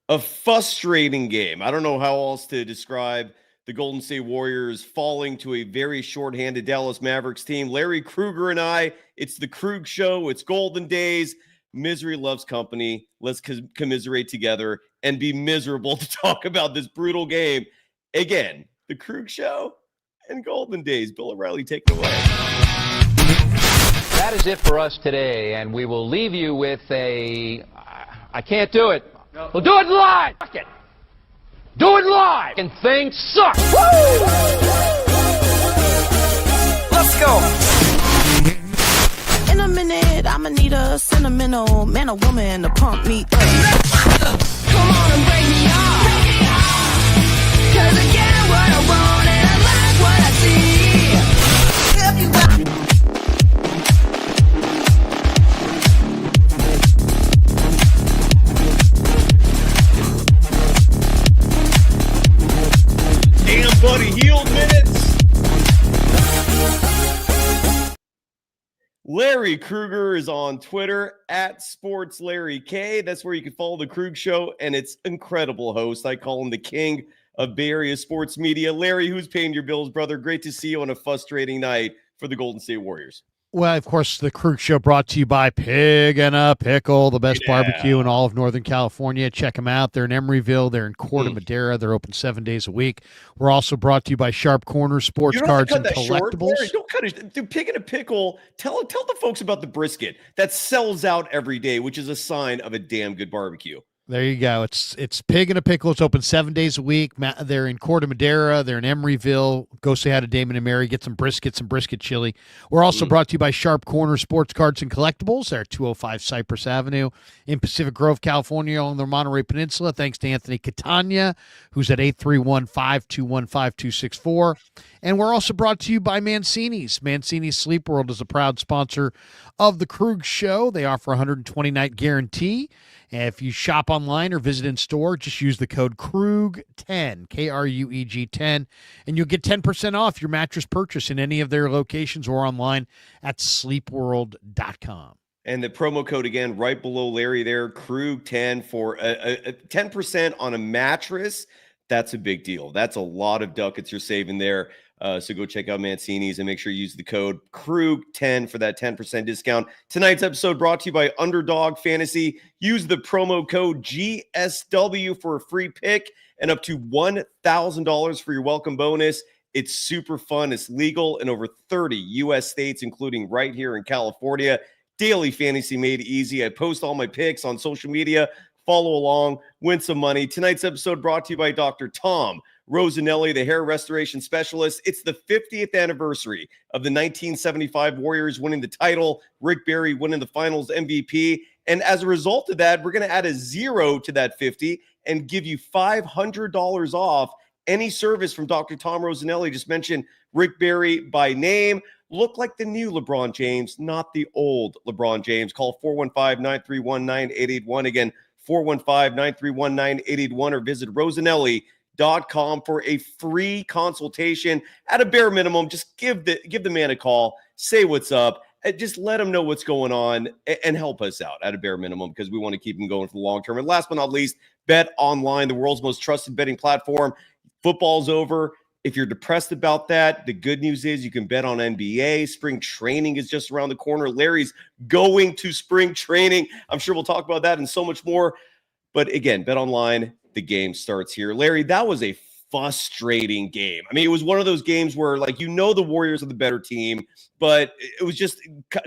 A frustrating game. I don't know how else to describe the Golden State Warriors falling to a very shorthanded Dallas Mavericks team. Larry Krueger and I, it's the Krug Show. It's Golden Days. Misery loves company. Let's commiserate together and be miserable to talk about this brutal game. Again, the Krug Show and Golden Days. Bill O'Reilly, take it away. That is it for us today, and we will leave you with I can't do it. No. We'll do it live. Fuck it. Do it live. And things suck. Woo! Let's go. In a minute, I'ma need a sentimental man or woman to pump me up. Come on and break me off. 'Cause I get what I want and I like what I see. If you Damn, buddy, healed minutes. Larry Krueger is on Twitter at SportsLarryK. That's where you can follow the Krug Show and its incredible host. I call him the king of Bay Area sports media. Larry, who's paying your bills, brother? Great to see you on a frustrating night for the Golden State Warriors. Well, of course, the Krug Show brought to you by Pig and a Pickle, the best barbecue in all of Northern California. Check them out. They're in Emeryville. They're in Corte Madera. They're open 7 days a week. We're also brought to you by Sharp Corner Sports Cards and Collectibles. Larry, don't cut it. Dude, Pig and a Pickle, tell the folks about the brisket that sells out every day, which is a sign of a damn good barbecue. There you go. It's Pig and a Pickle. It's open 7 days a week. They're in Corte Madera. They're in Emeryville. Go say hi to Damon and Mary. Get some brisket chili. We're also brought to you by Sharp Corner Sports Cards and Collectibles. They're at 205 Cypress Avenue in Pacific Grove, California, along the Monterey Peninsula. Thanks to Anthony Catania, who's at 831-521-5264. And we're also brought to you by Mancini's. Mancini's Sleep World is a proud sponsor of the Krug Show. They offer a 120-night guarantee. And if you shop online or visit in store, just use the code KRUG10, KRUEG 10, and you'll get 10% off your mattress purchase in any of their locations or online at sleepworld.com. And the promo code, again, right below Larry there, KRUG10 for a 10% on a mattress. That's a big deal. That's a lot of ducats you're saving there. So go check out Mancini's and make sure you use the code KRUG10 for that 10% discount. Tonight's episode brought to you by Underdog Fantasy. Use the promo code GSW for a free pick and up to $1,000 for your welcome bonus. It's super fun. It's legal in over 30 U.S. states, including right here in California. Daily fantasy made easy. I post all my picks on social media. Follow along, win some money. Tonight's episode brought to you by Dr. Tom Rosanelli, the hair restoration specialist. It's the 50th anniversary of the 1975 Warriors winning the title, Rick Barry winning the finals MVP. And as a result of that, we're going to add a 0 to that 50 and give you $500 off any service from Dr. Tom Rosanelli. Just mention Rick Barry by name. Look like the new LeBron James, not the old LeBron James. Call 415-931-9881. Again, 415-931-9881 or visit Rosanelli.com for a free consultation. At a bare minimum, just give the man a call, say what's up, and just let him know what's going on and help us out at a bare minimum because we want to keep him going for the long term. And last but not least, Bet Online, the world's most trusted betting platform. Football's over. If you're depressed about that, the good news is you can bet on NBA. Spring training is just around the corner. Larry's going to spring training. I'm sure we'll talk about that and so much more. But again, Bet Online, the game starts here. Larry, that was a frustrating game. I mean, it was one of those games where, like, the Warriors are the better team, but it was just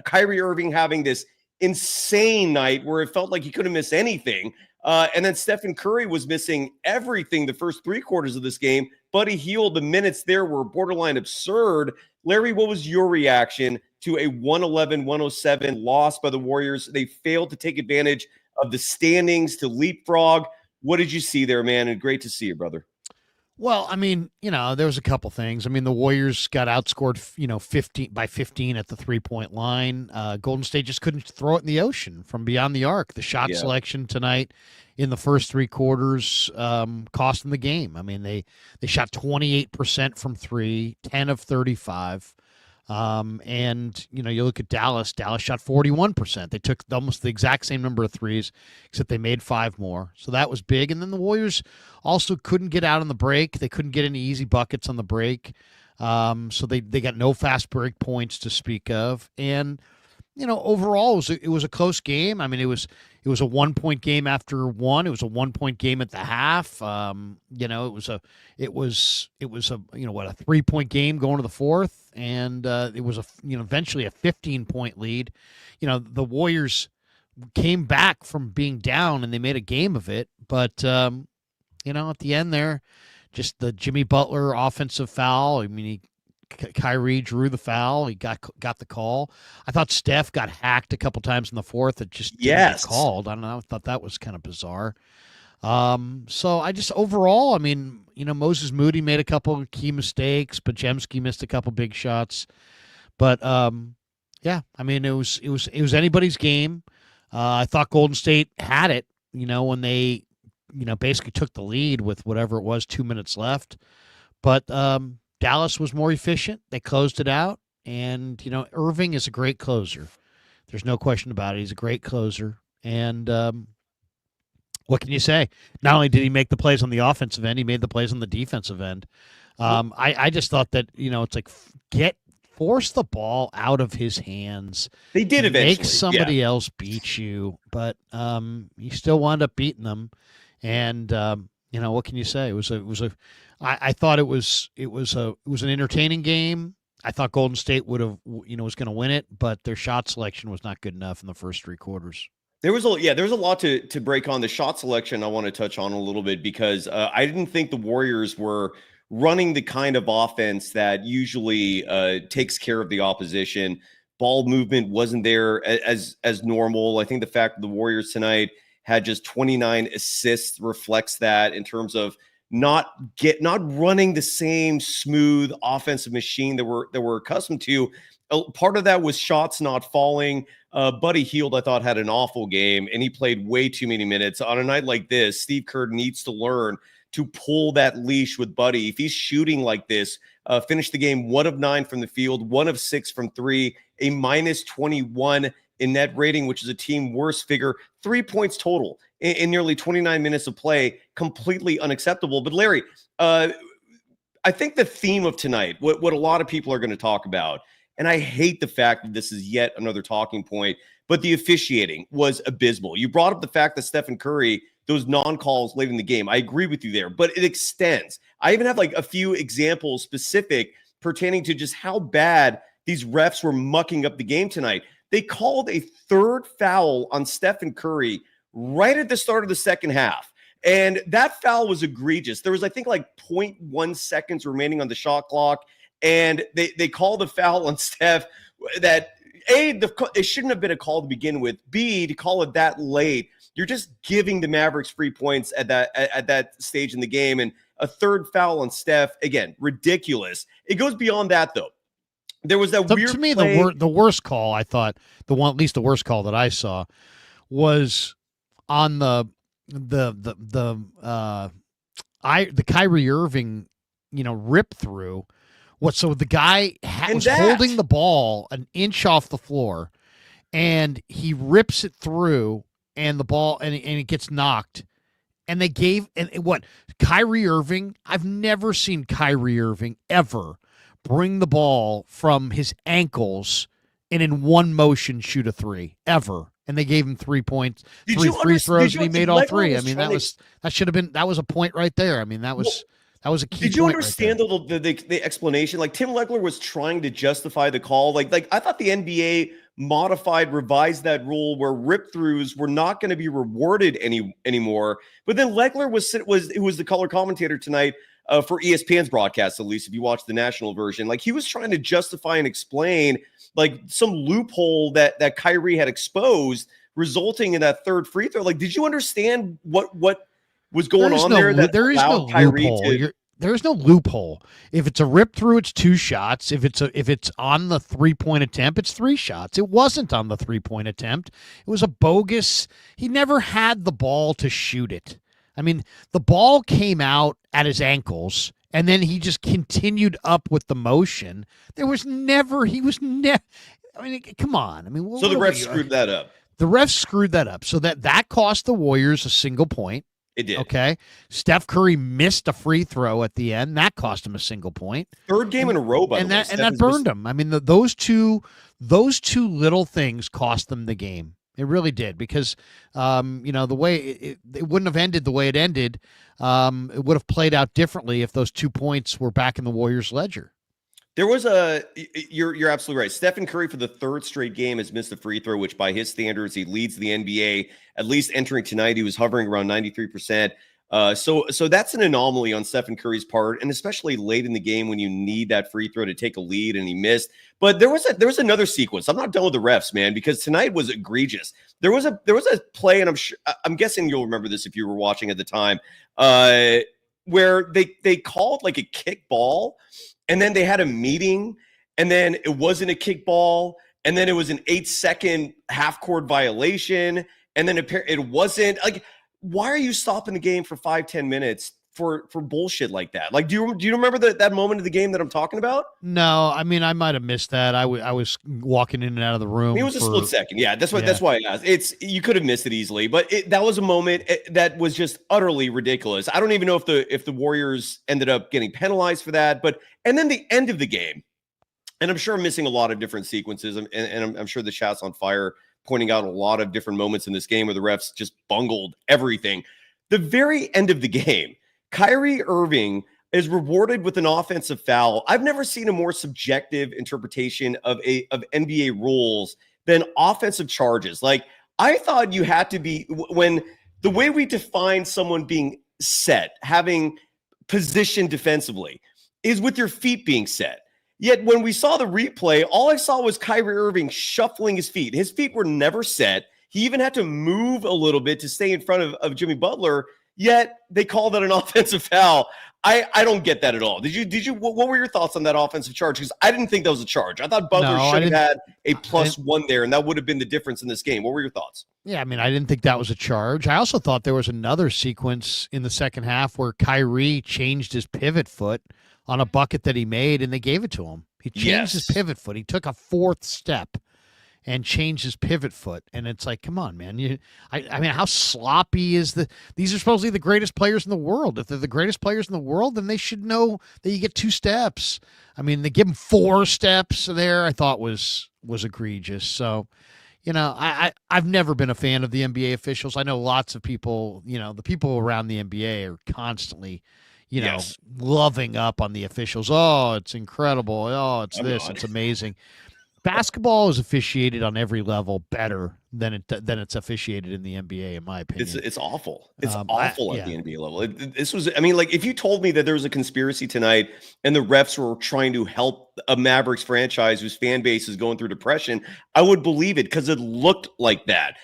Kyrie Irving having this insane night where it felt like he couldn't miss anything. And then Stephen Curry was missing everything the first 3 quarters of this game, but he healed. The minutes there were borderline absurd. Larry, what was your reaction to a 111-107 loss by the Warriors? They failed to take advantage of the standings to leapfrog. What did you see there, man? And great to see you, brother. Well, I mean, there was a couple things. I mean, the Warriors got outscored, 15 at the 3-point line. Golden State just couldn't throw it in the ocean from beyond the arc. The shot selection tonight in the first 3 quarters cost them the game. I mean, they shot 28% from 3, 10 of 35. And, you look at Dallas. Dallas shot 41%. They took almost the exact same number of threes, except they made 5 more. So that was big. And then the Warriors also couldn't get out on the break. They couldn't get any easy buckets on the break. So they got no fast break points to speak of. And, overall, it was a close game. I mean, it was a 1-point game after one. It was a 1-point game at the half. It was a 3-point game going to the fourth, and it was eventually a 15-point lead. The Warriors came back from being down and they made a game of it. But at the end there, just the Jimmy Butler offensive foul. I mean, Kyrie drew the foul. He got the call. I thought Steph got hacked a couple times in the fourth. It just didn't get called. I don't know. I thought that was kind of bizarre. So I just overall, I mean, Moses Moody made a couple of key mistakes. Podziemski missed a couple big shots. But yeah, I mean, it was anybody's game. I thought Golden State had it. When they basically took the lead with whatever it was, 2 minutes left. But Dallas was more efficient. They closed it out. And, Irving is a great closer. There's no question about it. He's a great closer. And what can you say? Not only did he make the plays on the offensive end, he made the plays on the defensive end. I just thought that, it's like force the ball out of his hands. They did eventually. Make somebody else beat you. But he still wound up beating them. And, what can you say? I thought it was an entertaining game. I thought Golden State was going to win it, but their shot selection was not good enough in the first 3 quarters. There was a lot to break on. The shot selection I want to touch on a little bit because I didn't think the Warriors were running the kind of offense that usually takes care of the opposition. Ball movement wasn't there as normal. I think the fact that the Warriors tonight had just 29 assists reflects that in terms of not running the same smooth offensive machine that we're accustomed to. Part of that was shots not falling. Buddy Hield, I thought, had an awful game, and he played way too many minutes. On a night like this, Steve Kerr needs to learn to pull that leash with Buddy. If he's shooting like this, finish the game 1 of 9 from the field, 1 of 6 from 3, a -21 in net rating, which is a team worst figure, 3 points total in nearly 29 minutes of play, completely unacceptable. But Larry, I think the theme of tonight, what a lot of people are going to talk about, and I hate the fact that this is yet another talking point, but the officiating was abysmal. You brought up the fact that Steph Curry, those non-calls late in the game. I agree with you there, but it extends. I even have like a few examples specific pertaining to just how bad these refs were mucking up the game tonight. They called a 3rd foul on Steph Curry right at the start of the second half. And that foul was egregious. There was, I think, like 0.1 seconds remaining on the shot clock. And they called the foul on Steph that, A, it shouldn't have been a call to begin with. B, to call it that late, you're just giving the Mavericks free points at that stage in the game. And a 3rd foul on Steph, again, ridiculous. It goes beyond that, though. There was that weird to me, play. the worst call, I thought, at least the worst call that I saw was on the Kyrie Irving, rip through. So the guy was holding the ball an inch off the floor, and he rips it through, and the ball and it gets knocked. And they gave Kyrie Irving. I've never seen Kyrie Irving ever bring the ball from his ankles and in one motion shoot a 3 ever. And they gave him 3 points, 3 free throws, and he made all 3. I mean, that was a point right there. I mean, that was a key. Did you understand the explanation? Like Tim Legler was trying to justify the call. Like I thought the NBA revised that rule where rip throughs were not going to be rewarded anymore. But then Legler was the color commentator tonight for ESPN's broadcast, at least if you watch the national version. Like he was trying to justify and explain like some loophole that Kyrie had exposed, resulting in that 3rd free throw. Like, did you understand what was going on there? There is no loophole. There is no loophole. If it's a rip through, it's 2 shots. If it's on the 3-point attempt, it's 3 shots. It wasn't on the 3-point attempt. It was a bogus. He never had the ball to shoot it. I mean, the ball came out at his ankles, and then he just continued up with the motion. He was never. I mean, come on. I mean, so the refs screwed that up. The refs screwed that up, so that cost the Warriors a single point. It did. Okay. Steph Curry missed a free throw at the end. That cost him a single point. Third game in a row, by the way. And that burned him. I mean, those two little things cost them the game. It really did, because, the way it wouldn't have ended the way it ended. It would have played out differently if those 2 points were back in the Warriors' ledger. There was you're absolutely right. Stephen Curry, for the third straight game, has missed a free throw, which by his standards, he leads the NBA. At least entering tonight, he was hovering around 93%. So that's an anomaly on Stephen Curry's part, and especially late in the game when you need that free throw to take a lead, and he missed. But there was another sequence. I'm not done with the refs, man, because tonight was egregious. There was a play, and I'm guessing you'll remember this if you were watching at the time, where they called like a kick ball, and then they had a meeting, and then it wasn't a kick ball, and then it was an 8-second half-court violation, and then it wasn't. Like, why are you stopping the game for 5-10 minutes for bullshit like that? Like, do you remember that moment of the game that I'm talking about? No, I mean, I might have missed that. I was walking in and out of the room. It was a split second. Yeah, that's why I asked. You could have missed it easily, but that was a moment that was just utterly ridiculous. I don't even know if the Warriors ended up getting penalized for that, and then the end of the game, and I'm sure I'm missing a lot of different sequences, and I'm sure the chat's on fire, pointing out a lot of different moments in this game where the refs just bungled everything. The very end of the game, Kyrie Irving is rewarded with an offensive foul. I've never seen a more subjective interpretation of NBA rules than offensive charges. Like, I thought you had to be, when the way we define someone being set, having position defensively, is with your feet being set. Yet when we saw the replay, all I saw was Kyrie Irving shuffling his feet. His feet were never set. He even had to move a little bit to stay in front of Jimmy Butler, yet they called that an offensive foul. I don't get that at all. Did you? What were your thoughts on that offensive charge? Because I didn't think that was a charge. I thought Butler should have had a +1 there, and that would have been the difference in this game. What were your thoughts? Yeah, I mean, I didn't think that was a charge. I also thought there was another sequence in the second half where Kyrie changed his pivot foot on a bucket that he made, and they gave it to him. He changed his pivot foot. He took a fourth step and changed his pivot foot. And it's like, come on, man. I mean, how sloppy is these are supposedly the greatest players in the world. If they're the greatest players in the world, then they should know that you get 2 steps. I mean, they give him 4 steps there, I thought was egregious. So, I've never been a fan of the NBA officials. I know lots of people, the people around the NBA are constantly loving up on the officials. Oh, it's incredible. Oh, it's amazing. Basketball is officiated on every level better than it's officiated in the NBA, in my opinion. It's awful. It's awful at the NBA level. This was, I mean, like, if you told me that there was a conspiracy tonight and the refs were trying to help a Mavericks franchise whose fan base is going through depression, I would believe it, because it looked like that.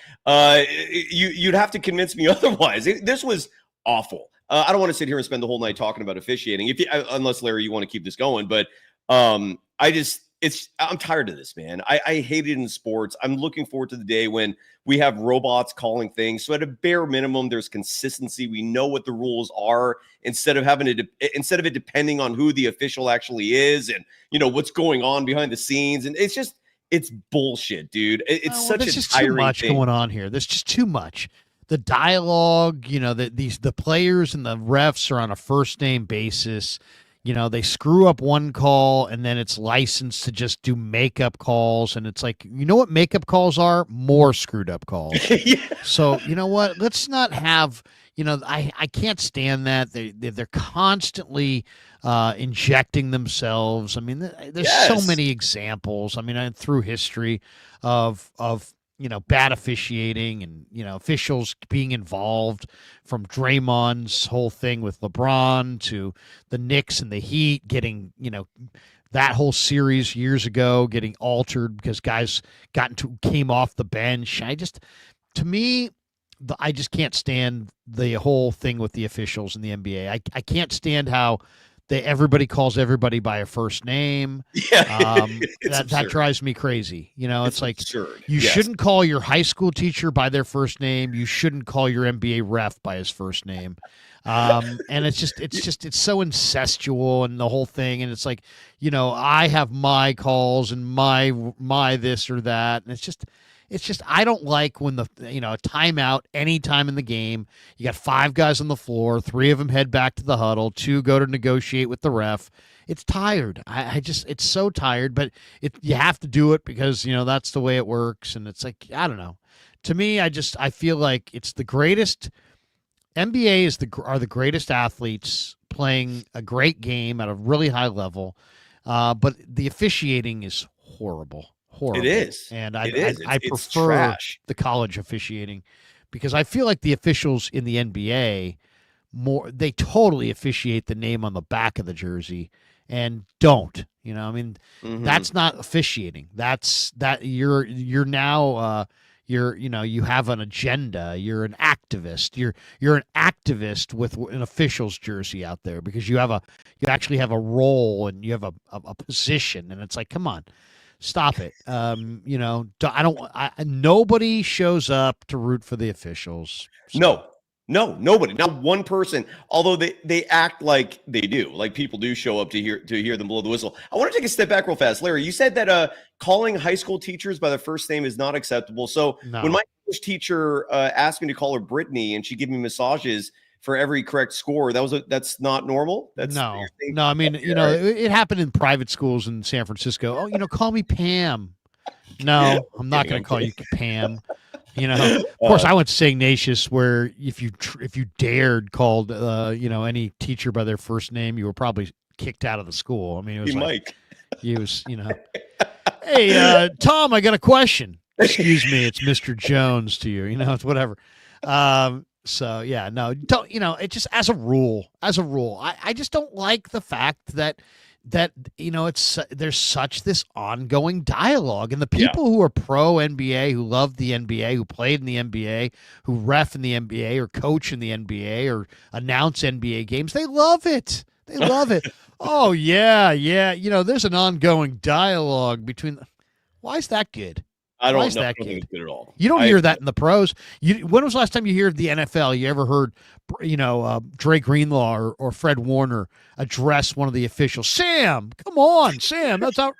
You'd have to convince me otherwise. This was awful. I don't want to sit here and spend the whole night talking about officiating, unless, Larry, you want to keep this going. But I'm tired of this, man. I hate it in sports. I'm looking forward to the day when we have robots calling things. So at a bare minimum, there's consistency. We know what the rules are, instead of it depending on who the official actually is and what's going on behind the scenes. And it's bullshit, dude. It's such a tiring thing. There's just too much going on here. There's just too much. The dialogue, the players and the refs are on a first name basis. They screw up one call and then it's licensed to just do makeup calls. And it's like, what makeup calls are? More screwed up calls. Yeah. So, you know what? Let's not have, I can't stand that. They're constantly injecting themselves. I mean, there's so many examples. I mean, through history of bad officiating and, officials being involved, from Draymond's whole thing with LeBron to the Knicks and the Heat getting, that whole series years ago getting altered because guys came off the bench. I just can't stand the whole thing with the officials in the NBA. I can't stand how everybody calls everybody by a first name. Yeah, That drives me crazy. It's like absurd. you Yes. shouldn't call your high school teacher by their first name. You shouldn't call your NBA ref by his first name. And it's so incestual and the whole thing. And it's like, I have my calls and my this or that. And it's just, I don't like when a timeout any time in the game, you got 5 guys on the floor, 3 of them head back to the huddle, 2 go to negotiate with the ref. It's tired. It's so tired, but you have to do it because, that's the way it works. And it's like, I don't know. To me, I feel like it's the greatest. NBA are the greatest athletes playing a great game at a really high level. But the officiating is horrible. Horrible. It is. And I prefer trash. the college officiating because I feel like the officials in the NBA they totally officiate the name on the back of the jersey and don't. That's not officiating. You're now you have an agenda. You're an activist. You're an activist with an official's jersey out there because you actually have a role and you have a position, and it's like, come on. Stop it. Nobody shows up to root for the officials. So. No, nobody. Not one person. Although they act like they do. Like people do show up to hear them blow the whistle. I want to take a step back real fast. Larry, you said that calling high school teachers by their first name is not acceptable. So when my English teacher asked me to call her Brittany and she gave me massages for every correct score, that's not normal. No. I mean, it happened in private schools in San Francisco. Oh, call me Pam. No, I'm not going to call you Pam. Of course, I went to St. Ignatius, where if you dared called any teacher by their first name, you were probably kicked out of the school. I mean, it was Mike. He was, Hey, Tom, I got a question. Excuse me, it's Mr. Jones to you. It's whatever. So yeah, no, don't. It just as a rule, I just don't like the fact that there's such this ongoing dialogue, and the people who are pro NBA, who love the NBA, who played in the NBA, who ref in the NBA or coach in the NBA or announce NBA games, they love it. They love it. Oh yeah. There's an ongoing dialogue between. Why is that good? I don't know. That I don't think it's good at all. You don't hear that in the pros. When was the last time you heard the NFL? You ever heard, Drake Greenlaw or Fred Warner address one of the officials? Sam, come on, Sam. That's how.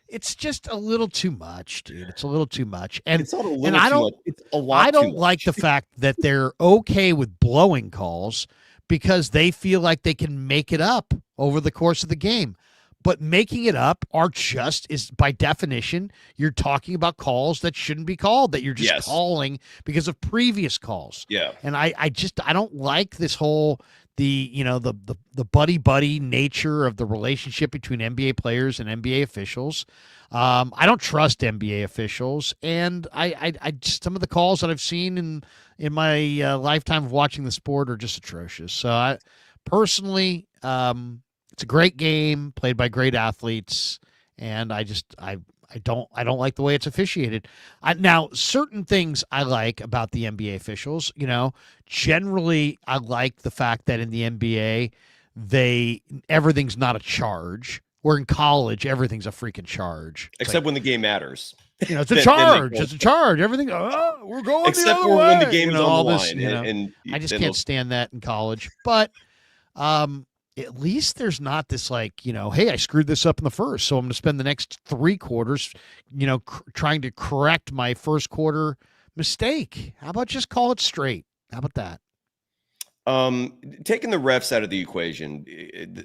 It's just a little too much, dude. It's a little too much, and it's not a little and I too don't. much. It's a lot. I don't too much. like the fact that they're okay with blowing calls because they feel like they can make it up over the course of the game. But making it up is by definition, you're talking about calls that shouldn't be called, that you're just calling because of previous calls. Yeah. And I don't like this whole the buddy nature of the relationship between NBA players and NBA officials. I don't trust NBA officials, and I some of the calls that I've seen in my lifetime of watching the sport are just atrocious. So I personally, it's a great game played by great athletes, and I don't like the way it's officiated. Now, certain things I like about the NBA officials. Generally, I like the fact that in the NBA, everything's not a charge. Where in college, everything's a freaking charge. Except when the game matters. It's a charge. It's a charge. Everything. We're going except the other for way. when the game is all on the this, line. And I just can't stand that in college. But at least there's not this hey, I screwed this up in the first, so I'm going to spend the next 3 quarters, trying to correct my first quarter mistake. How about just call it straight? How about that? Taking the refs out of the equation,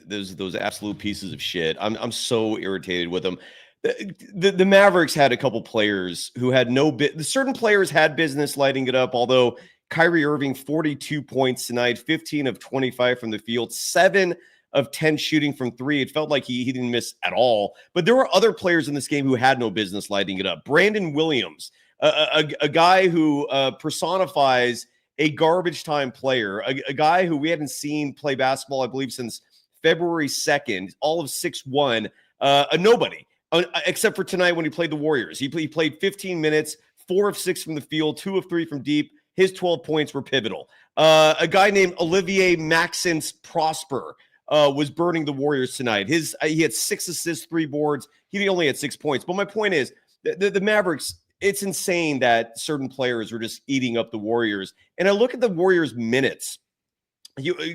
those absolute pieces of shit. I'm so irritated with them. The Mavericks had a couple players who had certain players had business lighting it up, although Kyrie Irving, 42 points tonight, 15 of 25 from the field, 7 of 10 shooting from 3. It felt like he didn't miss at all. But there were other players in this game who had no business lighting it up. Brandon Williams, a guy who personifies a garbage time player, a guy who we hadn't seen play basketball, I believe, since February 2nd, all of 6'1", a nobody, except for tonight when he played the Warriors. He played 15 minutes, 4 of 6 from the field, 2 of 3 from deep. His 12 points were pivotal. A guy named Olivier Maxence Prosper, was burning the Warriors tonight. He had 6 assists, 3 boards. He only had 6 points. But my point is, the Mavericks, it's insane that certain players are just eating up the Warriors. And I look at the Warriors' minutes.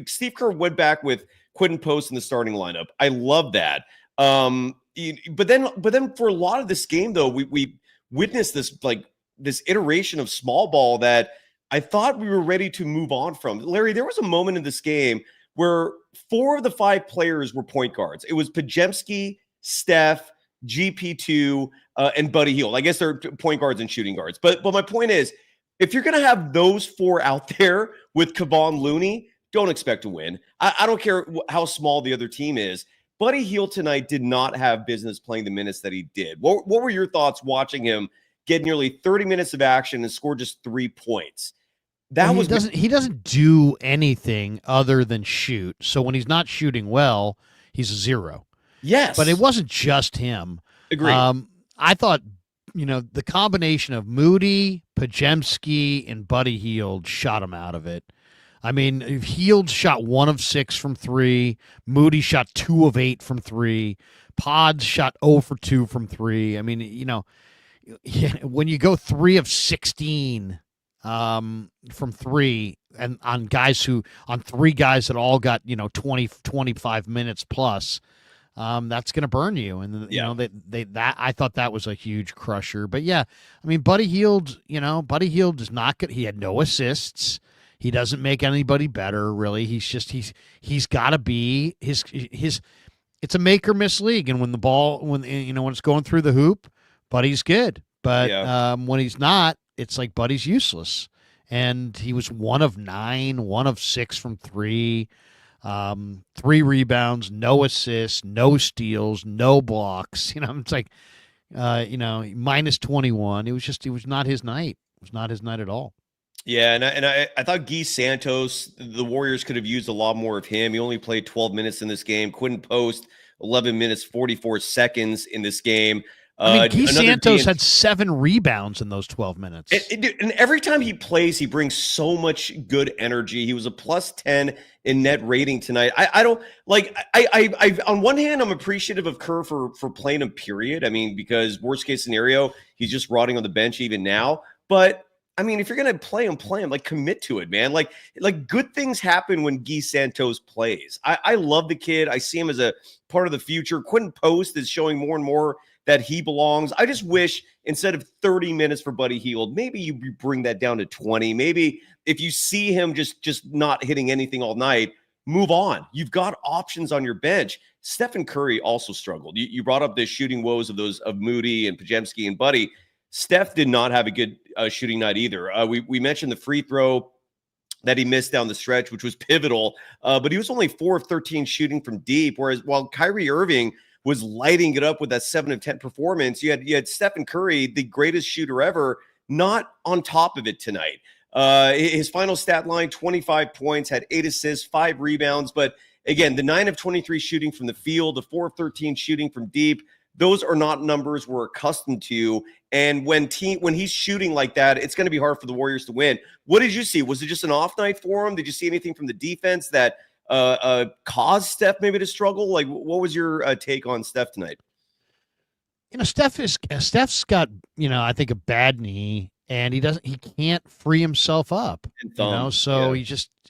Steve Kerr went back with Quentin Post in the starting lineup. I love that. But then for a lot of this game, though, we witnessed this iteration of small ball that I thought we were ready to move on from. Larry, there was a moment in this game where 4 of the 5 players were point guards. It was Podziemski, Steph, GP2, and Buddy Hield. I guess they're point guards and shooting guards. But my point is, if you're going to have those 4 out there with Kevon Looney, don't expect to win. I don't care how small the other team is. Buddy Hield tonight did not have business playing the minutes that he did. What were your thoughts watching him get nearly 30 minutes of action and score just 3 points? He doesn't do anything other than shoot. So when he's not shooting well, he's a 0. Yes. But it wasn't just him. Agreed. I thought, the combination of Moody, Podziemski, and Buddy Hield shot him out of it. I mean, Hield shot 1 of 6 from 3. Moody shot 2 of 8 from 3. Pods shot 0 for 2 from 3. I mean, when you go 3 of 16 from 3 and on 3 guys that all got 20 25 minutes plus, that's going to burn you. And that I thought that was a huge crusher. But yeah, I mean, Buddy Hield is not good. He had no assists. He doesn't make anybody better, really. He's got to be his. It's a make or miss league, and when it's going through the hoop, Buddy's good. But when he's not, it's like Buddy's useless. And he was 1 of 9, 1 of 6 from 3, 3 rebounds, no assists, no steals, no blocks. It's like, minus 21. It was not his night. It was not his night at all. Yeah, and I thought Guy Santos, the Warriors could have used a lot more of him. He only played 12 minutes in this game. Quentin Post, 11 minutes, 44 seconds in this game. Guy Santos had 7 rebounds in those 12 minutes. And every time he plays, he brings so much good energy. He was a plus 10 in net rating tonight. I don't like. I on one hand, I'm appreciative of Kerr for playing him. Period. I mean, because worst case scenario, he's just rotting on the bench even now. But I mean, if you're gonna play him. Like, commit to it, man. Like good things happen when Guy Santos plays. I love the kid. I see him as a part of the future. Quentin Post is showing more and more that he belongs. I just wish instead of 30 minutes for Buddy Hield, maybe you bring that down to 20. Maybe if you see him just not hitting anything all night, move on. You've got options on your bench. Stephen Curry also struggled. You brought up the shooting woes of Moody and Podziemski and Buddy. Steph did not have a good shooting night either. We mentioned the free throw that he missed down the stretch, which was pivotal, but he was only 4 of 13 shooting from deep, whereas while Kyrie Irving was lighting it up with that 7 of 10 performance, you had Stephen Curry, the greatest shooter ever, not on top of it tonight. His final stat line, 25 points, had 8 assists, 5 rebounds, but again, the 9 of 23 shooting from the field, the 4 of 13 shooting from deep, those are not numbers we're accustomed to. And when he's shooting like that, it's going to be hard for the Warriors to win. What did you see? Was it just an off night for him? Did you see anything from the defense that caused Steph maybe to struggle? Like, what was your take on Steph tonight? Steph's got, I think a bad knee, and he can't free himself up.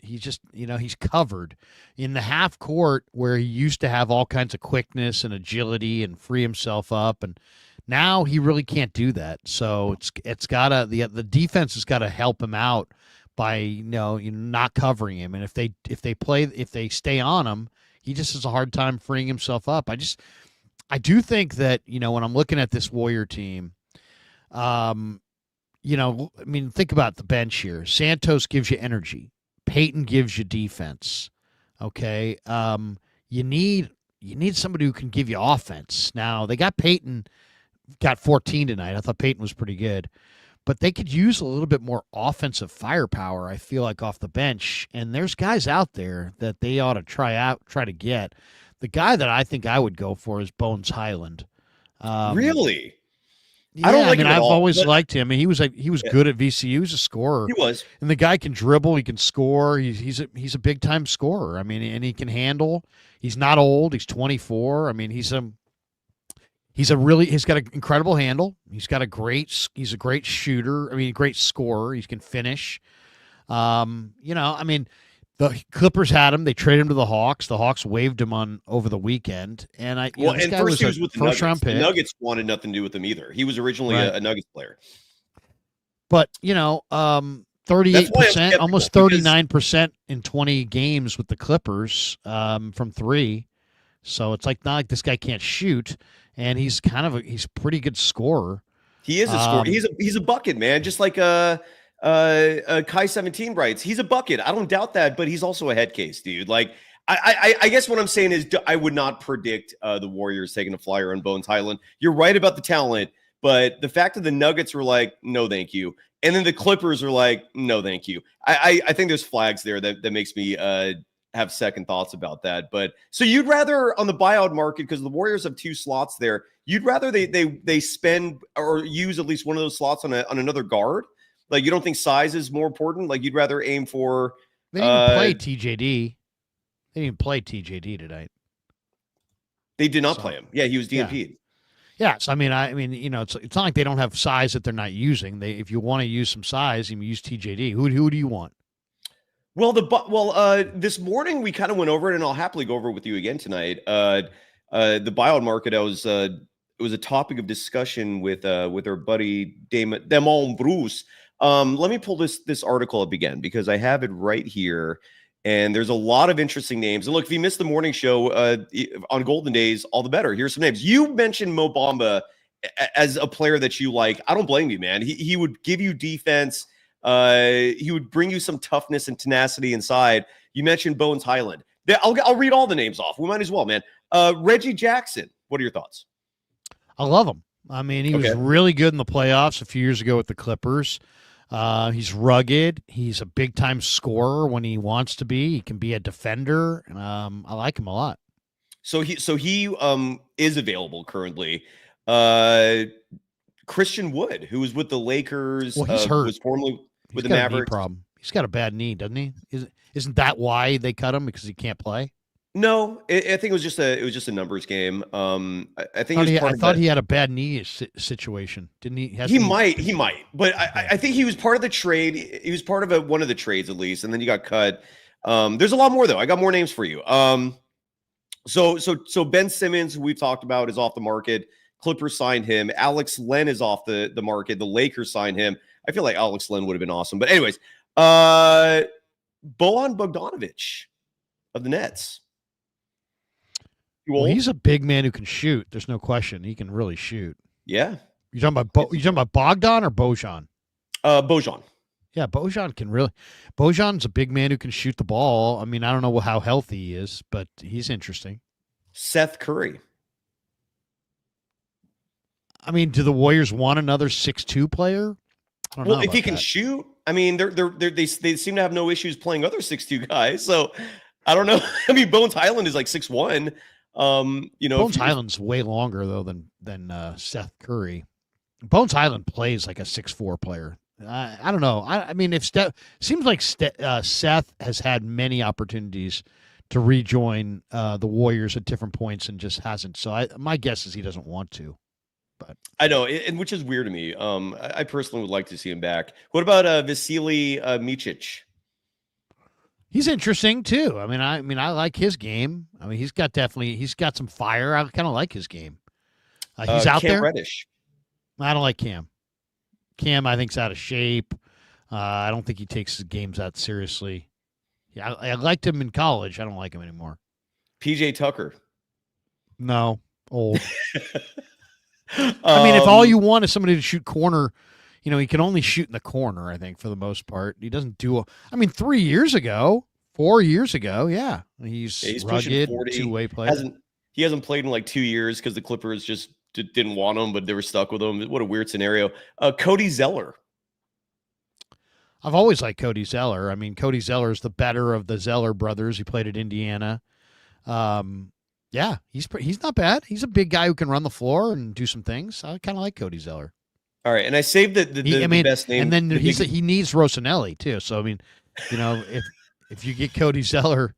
He's covered in the half court where he used to have all kinds of quickness and agility and free himself up, and now he really can't do that. So it's gotta the defense has got to help him out by not covering him, and if they stay on him, he just has a hard time freeing himself up. I do think that when I'm looking at this Warrior team, think about the bench here. Santos gives you energy. Peyton gives you defense. Okay. You need somebody who can give you offense. Now, they got Peyton, got 14 tonight. I thought Peyton was pretty good. But they could use a little bit more offensive firepower, I feel like, off the bench. And there's guys out there that they ought to try to get. The guy that I think I would go for is Bones Highland. Really? Yeah, I don't like him at I've all, always but- liked him. He was good at VCU. He was a scorer. He was. And the guy can dribble. He can score. He's a big time scorer. I mean, and he can handle. He's not old. He's 24. I mean, he's got an incredible handle. He's a great shooter. I mean, great scorer. He can finish. I mean, the Clippers had him. They traded him to the Hawks. The Hawks waived him over the weekend. And this guy first he was with the first Nuggets. round pick. The Nuggets wanted nothing to do with him either. He was originally Right. a Nuggets player. But 38%, almost skeptical, 39% in 20 games with the Clippers from three. So it's not like this guy can't shoot, and he's he's a pretty good scorer. He is a scorer. He's a bucket, man. Just like Kai 17 writes, he's a bucket. I don't doubt that, but he's also a head case, dude. Like I guess what I'm saying is I would not predict the Warriors taking a flyer on Bones Highland. You're right about the talent, but the fact that the Nuggets were like, no, thank you. And then the Clippers are like, no, thank you. I think there's flags there that makes me have second thoughts about that. But so you'd rather on the buyout market, because the Warriors have 2 slots there, you'd rather they spend or use at least one of those slots on another guard? Like you don't think size is more important? Like you'd rather aim for They didn't even play TJD. They didn't even play TJD tonight. They did not play him. Yeah, he was DNP'd. Yeah, so I mean, it's not like they don't have size that they're not using. If you want to use some size, you use TJD. Who do you want? Well, this morning we kind of went over it, and I'll happily go over it with you again tonight. The buyout market, it was a topic of discussion with our buddy Damon Bruce. Let me pull this article up again because I have it right here, and there's a lot of interesting names. And look, if you missed the morning show on Golden Days, all the better. Here's some names. You mentioned Mo Bamba as a player that you like. I don't blame you, man. He would give you defense. He would bring you some toughness and tenacity inside. You mentioned Bones Highland. I'll read all the names off. We might as well, man. Reggie Jackson. What are your thoughts? I love him. I mean, he was really good in the playoffs a few years ago with the Clippers. He's rugged. He's a big-time scorer when he wants to be. He can be a defender. And I like him a lot. So he is available currently. Christian Wood, who was with the Lakers, well, he's hurt. Was formerly with the got Mavericks. A knee problem. He's got a bad knee, doesn't he? Isn't that why they cut him, because he can't play? No, I think it was just a numbers game. I think I thought he had a bad knee situation, didn't he? He might, but I think he was part of the trade. He was part of one of the trades at least, and then he got cut. There's a lot more though. I got more names for you. So Ben Simmons, who we've talked about, is off the market. Clippers signed him. Alex Len is off the market. The Lakers signed him. I feel like Alex Len would have been awesome. But anyways, Bojan Bogdanovic of the Nets. Well, he's a big man who can shoot. There's no question. He can really shoot. Yeah. You talking about Bogdan or Bojan? Bojan. Yeah, Bojan can really. Bojan's a big man who can shoot the ball. I mean, I don't know how healthy he is, but he's interesting. Seth Curry. I mean, do the Warriors want another 6'2" player? I don't know. If he can shoot, I mean, they seem to have no issues playing other 6'2" guys. So I don't know. I mean, Bones Highland is like 6'1". Bones Highland's way longer though than Seth Curry. Bones Highland plays like a 6'4" player. I don't know. I mean, if seems like Seth has had many opportunities to rejoin the Warriors at different points and just hasn't. So my guess is he doesn't want to. But I know, and which is weird to me. I personally would like to see him back. What about Vasily Micic? He's interesting too. I mean, I like his game. I mean, he's got some fire. I kind of like his game. He's out Cam there. Reddish. I don't like Cam. Cam, I think, is out of shape. I don't think he takes his games that seriously. Yeah, I liked him in college. I don't like him anymore. PJ Tucker. No, old. I mean, if all you want is somebody to shoot corner, he can only shoot in the corner, I think, for the most part. He doesn't do 4 years ago, yeah. He's rugged, 40. two-way player. He hasn't played in like 2 years because the Clippers just didn't want him, but they were stuck with him. What a weird scenario. Cody Zeller. I've always liked Cody Zeller. I mean, Cody Zeller is the better of the Zeller brothers. He played at Indiana. Yeah, he's not bad. He's a big guy who can run the floor and do some things. I kind of like Cody Zeller. All right, and I saved the best name. And then he needs Rosanelli too. So I mean, if you get Cody Zeller,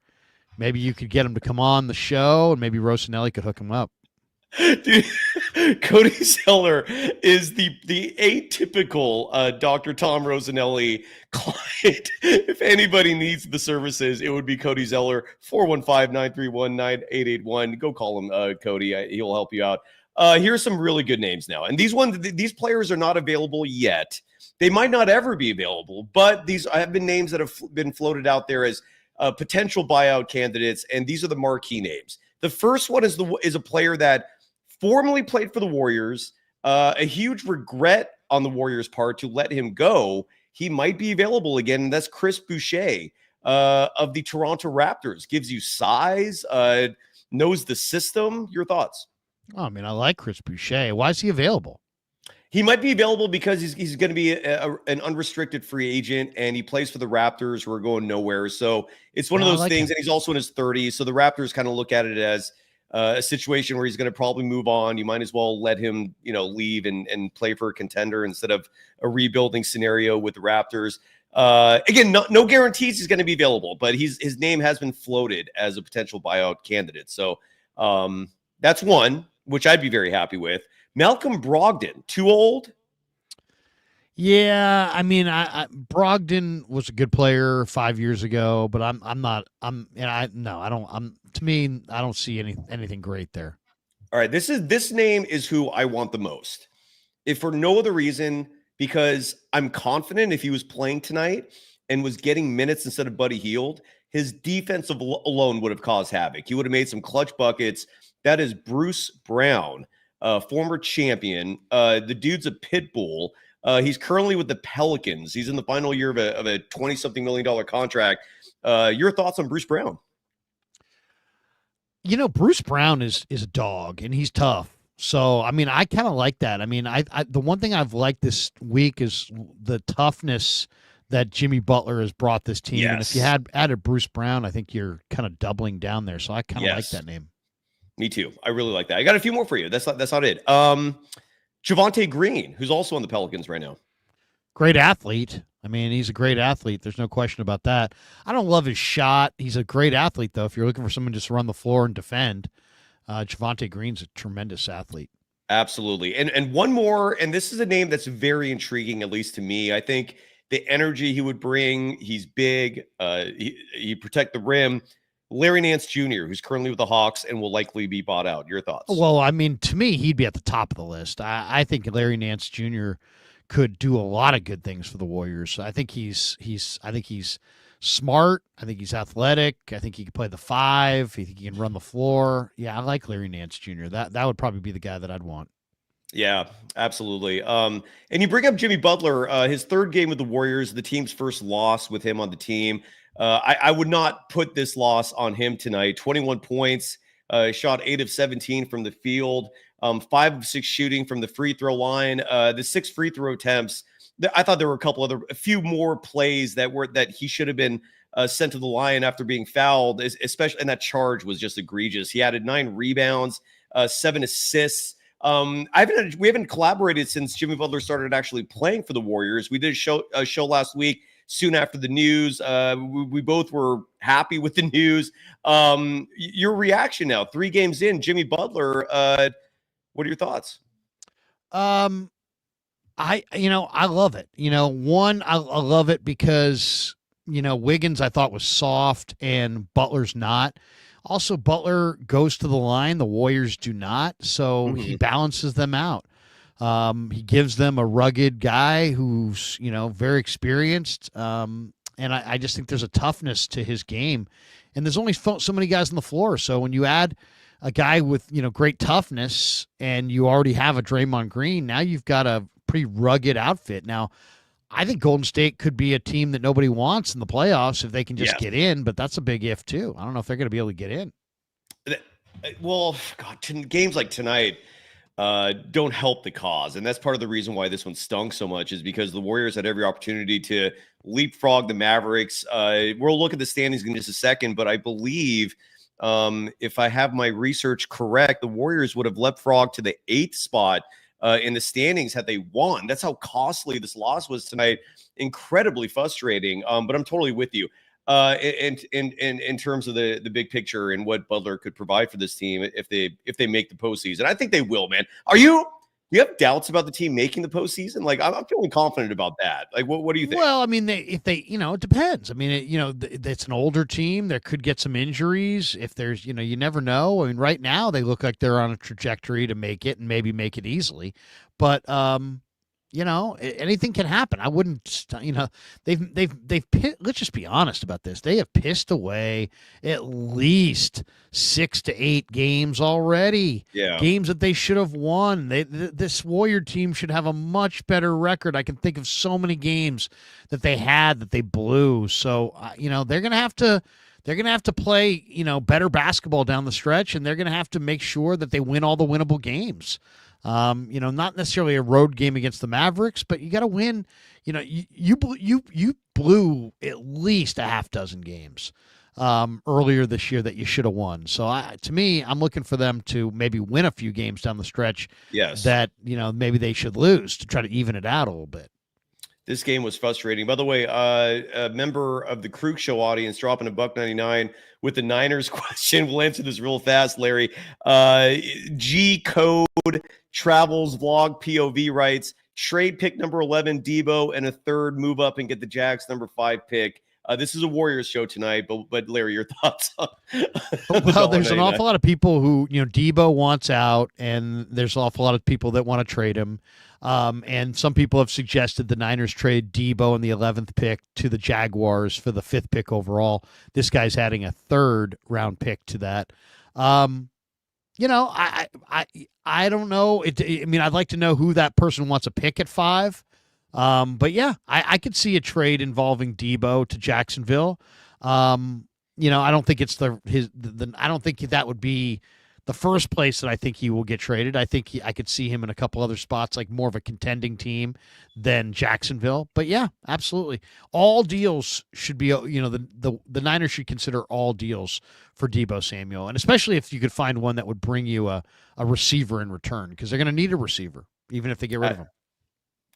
maybe you could get him to come on the show, and maybe Rosanelli could hook him up. Dude, Cody Zeller is the atypical Dr. Tom Rosanelli client. If anybody needs the services, it would be Cody Zeller. 415-931-9881. Go call him, Cody. He'll help you out. Here's some really good names now. And these players are not available yet. They might not ever be available, but these have been names that have been floated out there as potential buyout candidates, and these are the marquee names. The first one is a player that formerly played for the Warriors. A huge regret on the Warriors' part to let him go. He might be available again, and that's Chris Boucher of the Toronto Raptors. Gives you size, knows the system. Your thoughts? Oh, I mean, I like Chris Boucher. Why is he available? He might be available because he's going to be an unrestricted free agent, and he plays for the Raptors, who are going nowhere. So it's one of those things, and he's also in his 30s. So the Raptors kind of look at it as a situation where he's going to probably move on. You might as well let him, leave and play for a contender instead of a rebuilding scenario with the Raptors. Again, no guarantees he's going to be available, but his name has been floated as a potential buyout candidate. So that's one, which I'd be very happy with. Malcolm Brogdon, too old? Yeah, I mean, Brogdon was a good player 5 years ago, but I don't see anything great there. All right, this name is who I want the most. If for no other reason, because I'm confident if he was playing tonight and was getting minutes instead of Buddy Hield, his defense alone would have caused havoc. He would have made some clutch buckets. That is Bruce Brown, former champion. The dude's a pit bull. He's currently with the Pelicans. He's in the final year of a $20-something million contract. Your thoughts on Bruce Brown? Bruce Brown is a dog, and he's tough. So, I mean, I kind of like that. I mean, I the one thing I've liked this week is the toughness that Jimmy Butler has brought this team. Yes. And if you had added Bruce Brown, I think you're kind of doubling down there. So I kind of like that name. Me too. I really like that. I got a few more for you. That's not it. Javonte Green, who's also on the Pelicans right now. Great athlete. I mean, he's a great athlete. There's no question about that. I don't love his shot. He's a great athlete, though. If you're looking for someone just to run the floor and defend, Javonte Green's a tremendous athlete. Absolutely. And one more, and this is a name that's very intriguing, at least to me. I think the energy he would bring, he's big. He protect the rim. Larry Nance Jr., who's currently with the Hawks and will likely be bought out. Your thoughts? Well, I mean, to me, he'd be at the top of the list. I think Larry Nance Jr. could do a lot of good things for the Warriors. I think he's smart. I think he's athletic. I think he can play the 5. I think he can run the floor. Yeah, I like Larry Nance Jr. That would probably be the guy that I'd want. Yeah, absolutely. And you bring up Jimmy Butler, his third game with the Warriors, the team's first loss with him on the team. I would not put this loss on him tonight. 21 points, shot 8 of 17 from the field, 5 of 6 shooting from the free throw line. The 6 free throw attempts, I thought there were a few more plays that he should have been sent to the line after being fouled, especially, and that charge was just egregious. He added 9 rebounds, 7 assists. We haven't collaborated since Jimmy Butler started actually playing for the Warriors. We did a show last week soon after the news. We both were happy with the news. Your reaction now, 3 games in, Jimmy Butler, what are your thoughts? I love it. I love it because, Wiggins I thought was soft and Butler's not. Also, Butler goes to the line. The Warriors do not. So he balances them out. He gives them a rugged guy who's, very experienced. And I just think there's a toughness to his game. And there's only so many guys on the floor. So when you add a guy with, great toughness and you already have a Draymond Green, now you've got a pretty rugged outfit. Now, I think Golden State could be a team that nobody wants in the playoffs if they can just get in, but that's a big if too. I don't know if they're going to be able to get in. Well, God, games like tonight don't help the cause. And that's part of the reason why this one stunk so much is because the Warriors had every opportunity to leapfrog the Mavericks. We'll look at the standings in just a second, but I believe if I have my research correct, the Warriors would have leapfrogged to the 8th spot in the standings had they won. That's how costly this loss was tonight. Incredibly frustrating. But I'm totally with you in terms of the big picture and what Butler could provide for this team if they make the postseason. I think they will, man. You have doubts about the team making the postseason? Like, I'm feeling confident about that. Like, what do you think? Well, I mean, if they, it depends. I mean, it's an older team. There could get some injuries. If there's, you never know. I mean, right now they look like they're on a trajectory to make it and maybe make it easily. But, anything can happen. I wouldn't, let's just be honest about this. They have pissed away at least 6 to 8 games already. Yeah. Games that they should have won. This Warrior team should have a much better record. I can think of so many games that they had that they blew. So, they're going to have to play, better basketball down the stretch, and they're going to have to make sure that they win all the winnable games. Not necessarily a road game against the Mavericks, but you got to win. You blew at least a half dozen games earlier this year that you should have won. So to me, I'm looking for them to maybe win a few games down the stretch. Yes. That maybe they should lose to try to even it out a little bit. This game was frustrating. By the way, a member of the Krug Show audience dropping $1.99 with the Niners question. We'll answer this real fast, Larry. G Code Travels Vlog POV writes, trade pick number 11, Debo, and a third move up and get the Jags number 5 pick. This is a Warriors show tonight, but Larry, your thoughts on Well, there's an awful lot of people who, Debo wants out, and there's an awful lot of people that want to trade him. And some people have suggested the Niners trade Debo in the 11th pick to the Jaguars for the 5th pick overall. This guy's adding a 3rd round pick to that. I don't know. I'd like to know who that person wants a pick at 5. But yeah, I could see a trade involving Debo to Jacksonville. I don't think it's I don't think that would be the first place that I think he will get traded. I think I could see him in a couple other spots, like more of a contending team than Jacksonville. But yeah, absolutely. All deals should be, the Niners should consider all deals for Debo Samuel. And especially if you could find one that would bring you a receiver in return, because they're going to need a receiver, even if they get rid of him.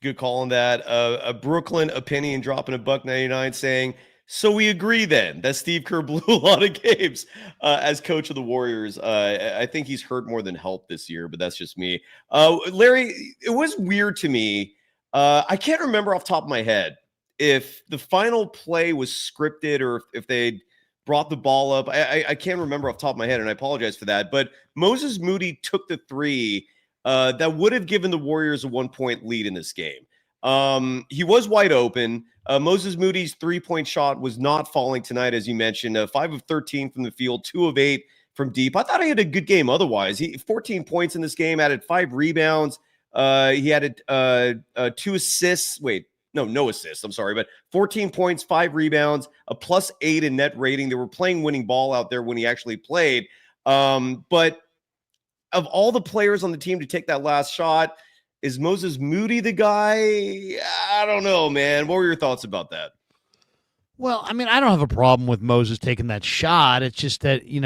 Good call on that. A Brooklyn opinion dropping $1.99 saying, so we agree then that Steve Kerr blew a lot of games as coach of the Warriors. I think he's hurt more than helped this year, but that's just me. Larry, it was weird to me. I can't remember off the top of my head if the final play was scripted or if they brought the ball up. I can't remember off the top of my head, and I apologize for that. But Moses Moody took the 3 that would have given the Warriors a 1-point lead in this game. He was wide open. Moses Moody's 3-point shot was not falling tonight, as you mentioned. 5 of 13 from the field, 2 of 8 from deep. I thought he had a good game otherwise. He 14 points in this game, added 5 rebounds. He added 2 assists. No assists. I'm sorry, but 14 points, 5 rebounds, a +8 in net rating. They were playing winning ball out there when he actually played. But of all the players on the team to take that last shot, is Moses Moody the guy? I don't know, man. What were your thoughts about that? Well, I don't have a problem with Moses taking that shot. It's just that, he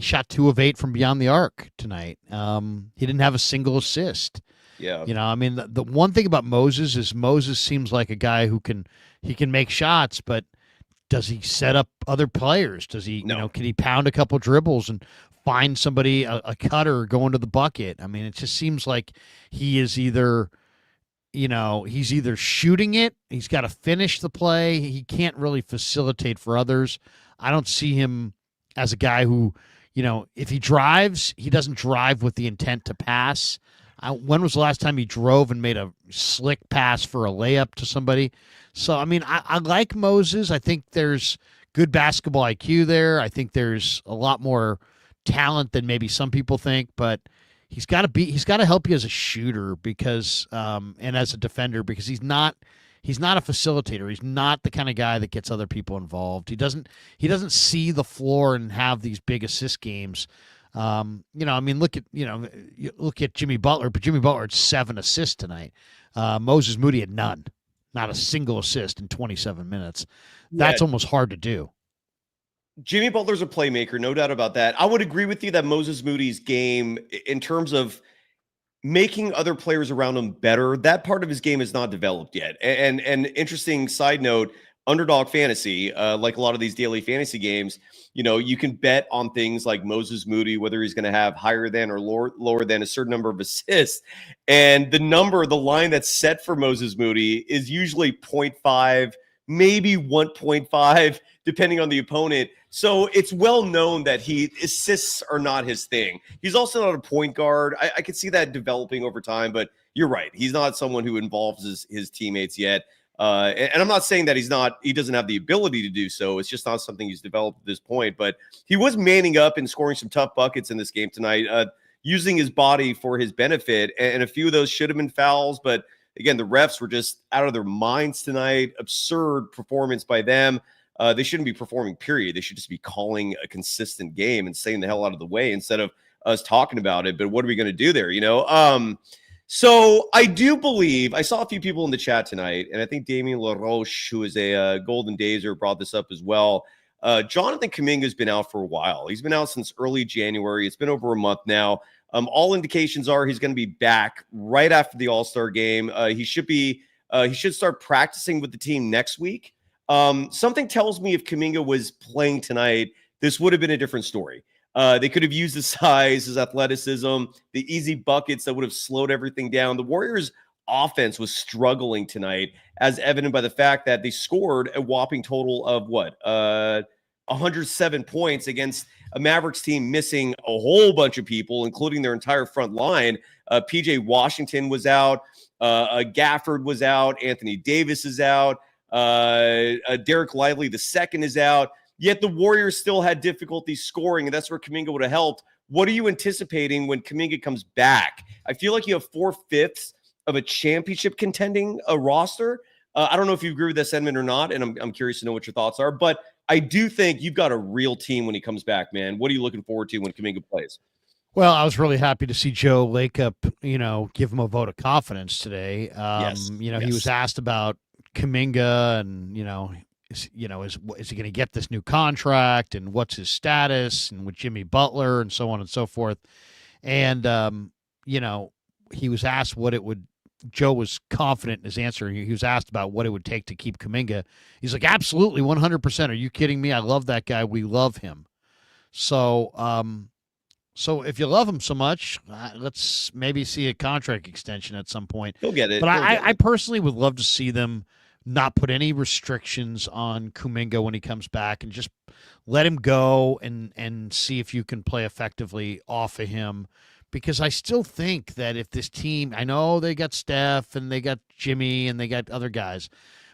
shot 2 of 8 from beyond the arc tonight. He didn't have a single assist. Yeah. The one thing about Moses is Moses seems like a guy who can make shots, but does he set up other players? Does he, can he pound a couple dribbles and find somebody, a cutter going to the bucket? It just seems like he is either, he's either shooting it, he's got to finish the play, he can't really facilitate for others. I don't see him as a guy who, if he drives, he doesn't drive with the intent to pass. When was the last time he drove and made a slick pass for a layup to somebody? So, I like Moses. I think there's good basketball IQ there. I think there's a lot more talent than maybe some people think, but he's got to help you as a shooter because and as a defender, because he's not a facilitator. He's not the kind of guy that gets other people involved. He doesn't see the floor and have these big assist games. Look at Jimmy Butler, but Jimmy Butler had 7 assists tonight. Moses Moody had none, not a single assist in 27 minutes. That's almost hard to do. Jimmy Butler's a playmaker, no doubt about that. I would agree with you that Moses Moody's game, in terms of making other players around him better, that part of his game is not developed yet. And interesting side note, underdog fantasy, like a lot of these daily fantasy games, you can bet on things like Moses Moody, whether he's going to have higher than or lower than a certain number of assists. And the line that's set for Moses Moody is usually 0.5, maybe 1.5, depending on the opponent. So it's well known that assists are not his thing. He's also not a point guard. I could see that developing over time, but you're right. He's not someone who involves his teammates yet. And I'm not saying that he doesn't have the ability to do so. It's just not something he's developed at this point. But he was manning up and scoring some tough buckets in this game tonight, using his body for his benefit. And a few of those should have been fouls. But again, the refs were just out of their minds tonight. Absurd performance by them. They shouldn't be performing, period. They should just be calling a consistent game and staying the hell out of the way instead of us talking about it. But what are we going to do there, So I do believe, I saw a few people in the chat tonight, and I think Damien LaRoche, who is a Golden Dazer, brought this up as well. Jonathan Kuminga has been out for a while. He's been out since early January. It's been over a month now. All indications are he's going to be back right after the All-Star game. He should start practicing with the team next week. Something tells me if Kuminga was playing tonight, this would have been a different story. They could have used his size, his athleticism, the easy buckets that would have slowed everything down. The Warriors' offense was struggling tonight, as evident by the fact that they scored a whopping total of 107 points against a Mavericks team missing a whole bunch of people, including their entire front line. PJ Washington was out. Gafford was out. Anthony Davis is out. Derek Lively II is out. Yet the Warriors still had difficulty scoring, and that's where Kuminga would have helped. What are you anticipating when Kuminga comes back? I feel like you have 4/5 of a championship contending roster. I don't know if you agree with that sentiment or not, and I'm curious to know what your thoughts are. But I do think you've got a real team when he comes back, man. What are you looking forward to when Kuminga plays? Well, I was really happy to see Joe Lacob, give him a vote of confidence today. Yes. He was asked about Kuminga and, is he going to get this new contract and what's his status and with Jimmy Butler and so on and so forth. And, he was asked Joe was confident in his answer. He was asked about what it would take to keep Kuminga. He's like, absolutely, 100%. Are you kidding me? I love that guy. We love him. So if you love him so much, let's maybe see a contract extension at some point. He'll get it. But I personally would love to see them not put any restrictions on Kuminga when he comes back and just let him go and see if you can play effectively off of him. Because I still think that if this team, I know they got Steph and they got Jimmy and they got other guys,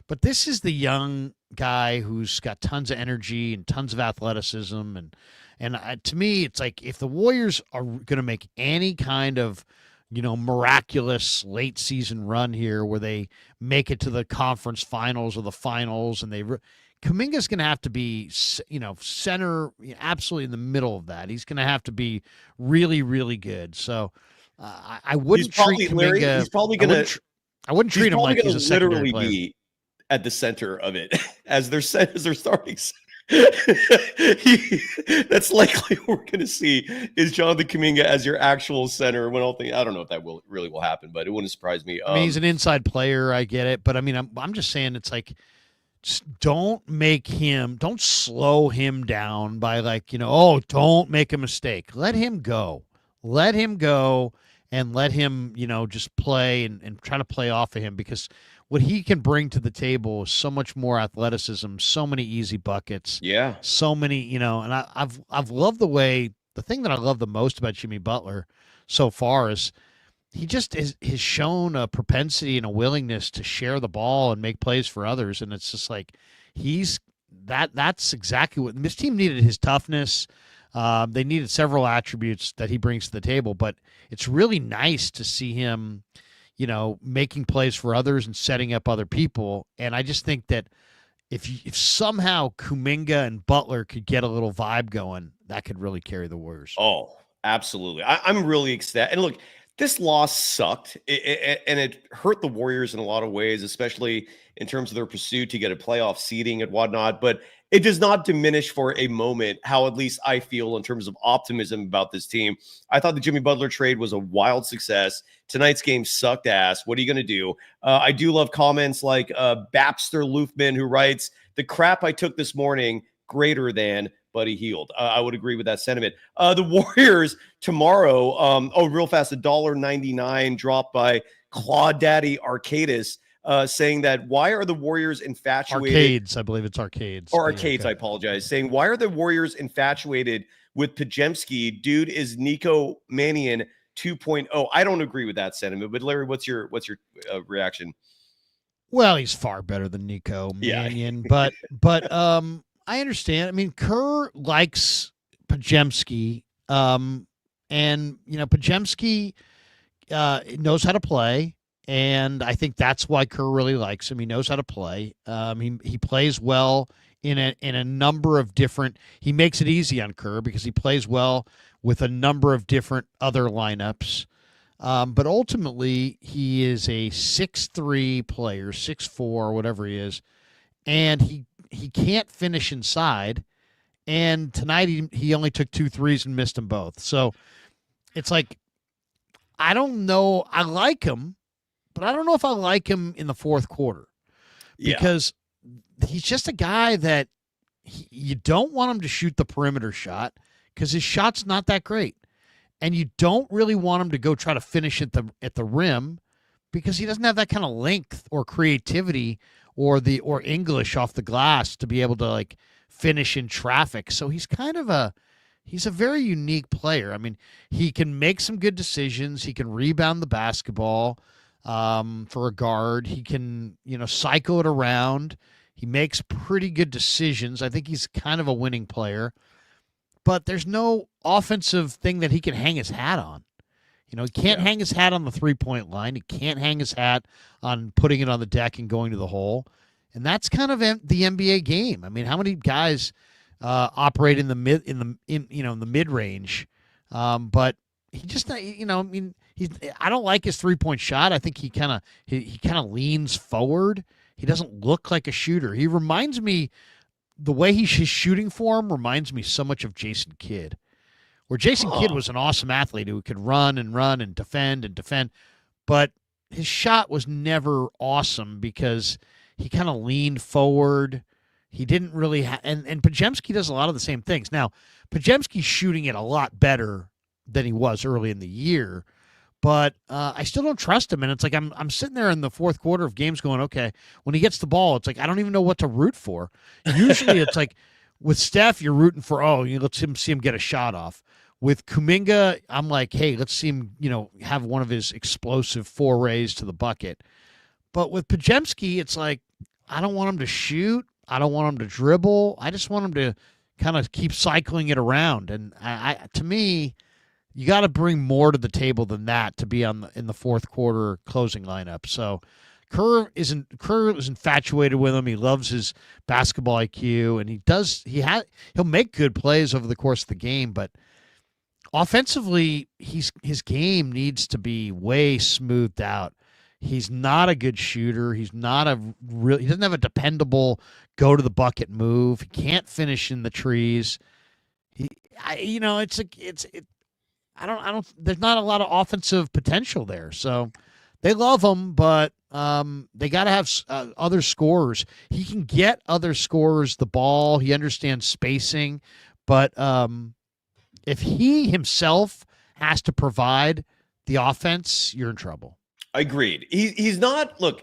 but this is the young guy who's got tons of energy and tons of athleticism. And to me, it's like if the Warriors are going to make any kind of miraculous late season run here where they make it to the conference finals or the finals, and Kuminga's going to have to be, center, absolutely in the middle of that. He's going to have to be really, really good. So I wouldn't treat Kuminga. He's probably going to. I wouldn't treat him like he's a secondary player. Be at the center of it as their starting. That's likely what we're going to see is Jonathan Kuminga as your actual center. I don't know if that really will happen, but it wouldn't surprise me. I mean, he's an inside player. I get it, but I mean, I'm just saying it's like, just don't slow him down by don't make a mistake. Let him go and let him, just play and try to play off of him, because what he can bring to the table is so much more athleticism, so many easy buckets. Yeah. So many, and I've loved the thing that I love the most about Jimmy Butler so far is he just has shown a propensity and a willingness to share the ball and make plays for others. And it's just like, that's exactly what this team needed. His toughness. They needed several attributes that he brings to the table, but it's really nice to see him, making plays for others and setting up other people. And I just think that if somehow Kuminga and Butler could get a little vibe going, that could really carry the Warriors. Oh, absolutely. I'm really ecstatic. And look, this loss sucked, and it hurt the Warriors in a lot of ways, especially in terms of their pursuit to get a playoff seeding and whatnot. But it does not diminish for a moment how at least I feel in terms of optimism about this team. I thought the Jimmy Butler trade was a wild success. Tonight's game sucked ass. What are you going to do? I do love comments like Bapster Loofman, who writes, the crap I took this morning, greater than, but he healed. I would agree with that sentiment. The Warriors tomorrow, real fast, $1.99 dropped by Claude Daddy Arcadis, saying that why are the Warriors infatuated? Arcades, I believe it's arcades. Or arcades, okay. I apologize. Saying, why are the Warriors infatuated with Podziemski? Dude is Nico Mannion 2.0. I don't agree with that sentiment, but Larry, what's your reaction? Well, he's far better than Nico Mannion, but I understand. I mean, Kerr likes Podziemski, and Podziemski knows how to play. And I think that's why Kerr really likes him. He knows how to play. He plays well in a number of different. He makes it easy on Kerr because he plays well with a number of different other lineups. But ultimately, he is a 6'3" player, 6'4", whatever he is, and he can't finish inside. And tonight he only took 2 threes and missed them both. So it's like, I don't know. I like him. But I don't know if I like him in the fourth quarter because he's just a guy that you don't want him to shoot the perimeter shot because his shot's not that great. And you don't really want him to go try to finish at the rim because he doesn't have that kind of length or creativity or English off the glass to be able to like finish in traffic. So he's he's a very unique player. I mean, he can make some good decisions. He can rebound the basketball. For a guard, he can, cycle it around. He makes pretty good decisions. I think he's kind of a winning player, but there's no offensive thing that he can hang his hat on. He can't hang his hat on the 3-point line. He can't hang his hat on putting it on the deck and going to the hole. And that's kind of the NBA game. I mean, how many guys operate in the mid range? But he just, I don't like his 3-point shot. I think he kind of leans forward. He doesn't look like a shooter. He reminds me, the way his shooting form reminds me so much of Jason Kidd, where Jason Kidd was an awesome athlete who could run and defend, but his shot was never awesome because he kind of leaned forward. He didn't really and Podziemski does a lot of the same things. Now, Podziemski's shooting it a lot better than he was early in the year. But I still don't trust him, and it's like I'm sitting there in the fourth quarter of games going, okay, when he gets the ball, it's like I don't even know what to root for. Usually it's like with Steph, you're rooting for, let's see him get a shot off. With Kuminga, I'm like, hey, let's see him, have one of his explosive forays to the bucket. But with Podziemski, it's like I don't want him to shoot. I don't want him to dribble. I just want him to kind of keep cycling it around. And to me, you got to bring more to the table than that to be in the fourth quarter closing lineup. So Kerr is infatuated with him. He loves his basketball IQ, and he'll make good plays over the course of the game. But offensively, his game needs to be way smoothed out. He's not a good shooter. He doesn't have a dependable go to the bucket move. He can't finish in the trees. There's not a lot of offensive potential there. So they love him, but they got to have other scorers. He can get other scorers the ball. He understands spacing, but if he himself has to provide the offense, you're in trouble. Agreed. He's not, look,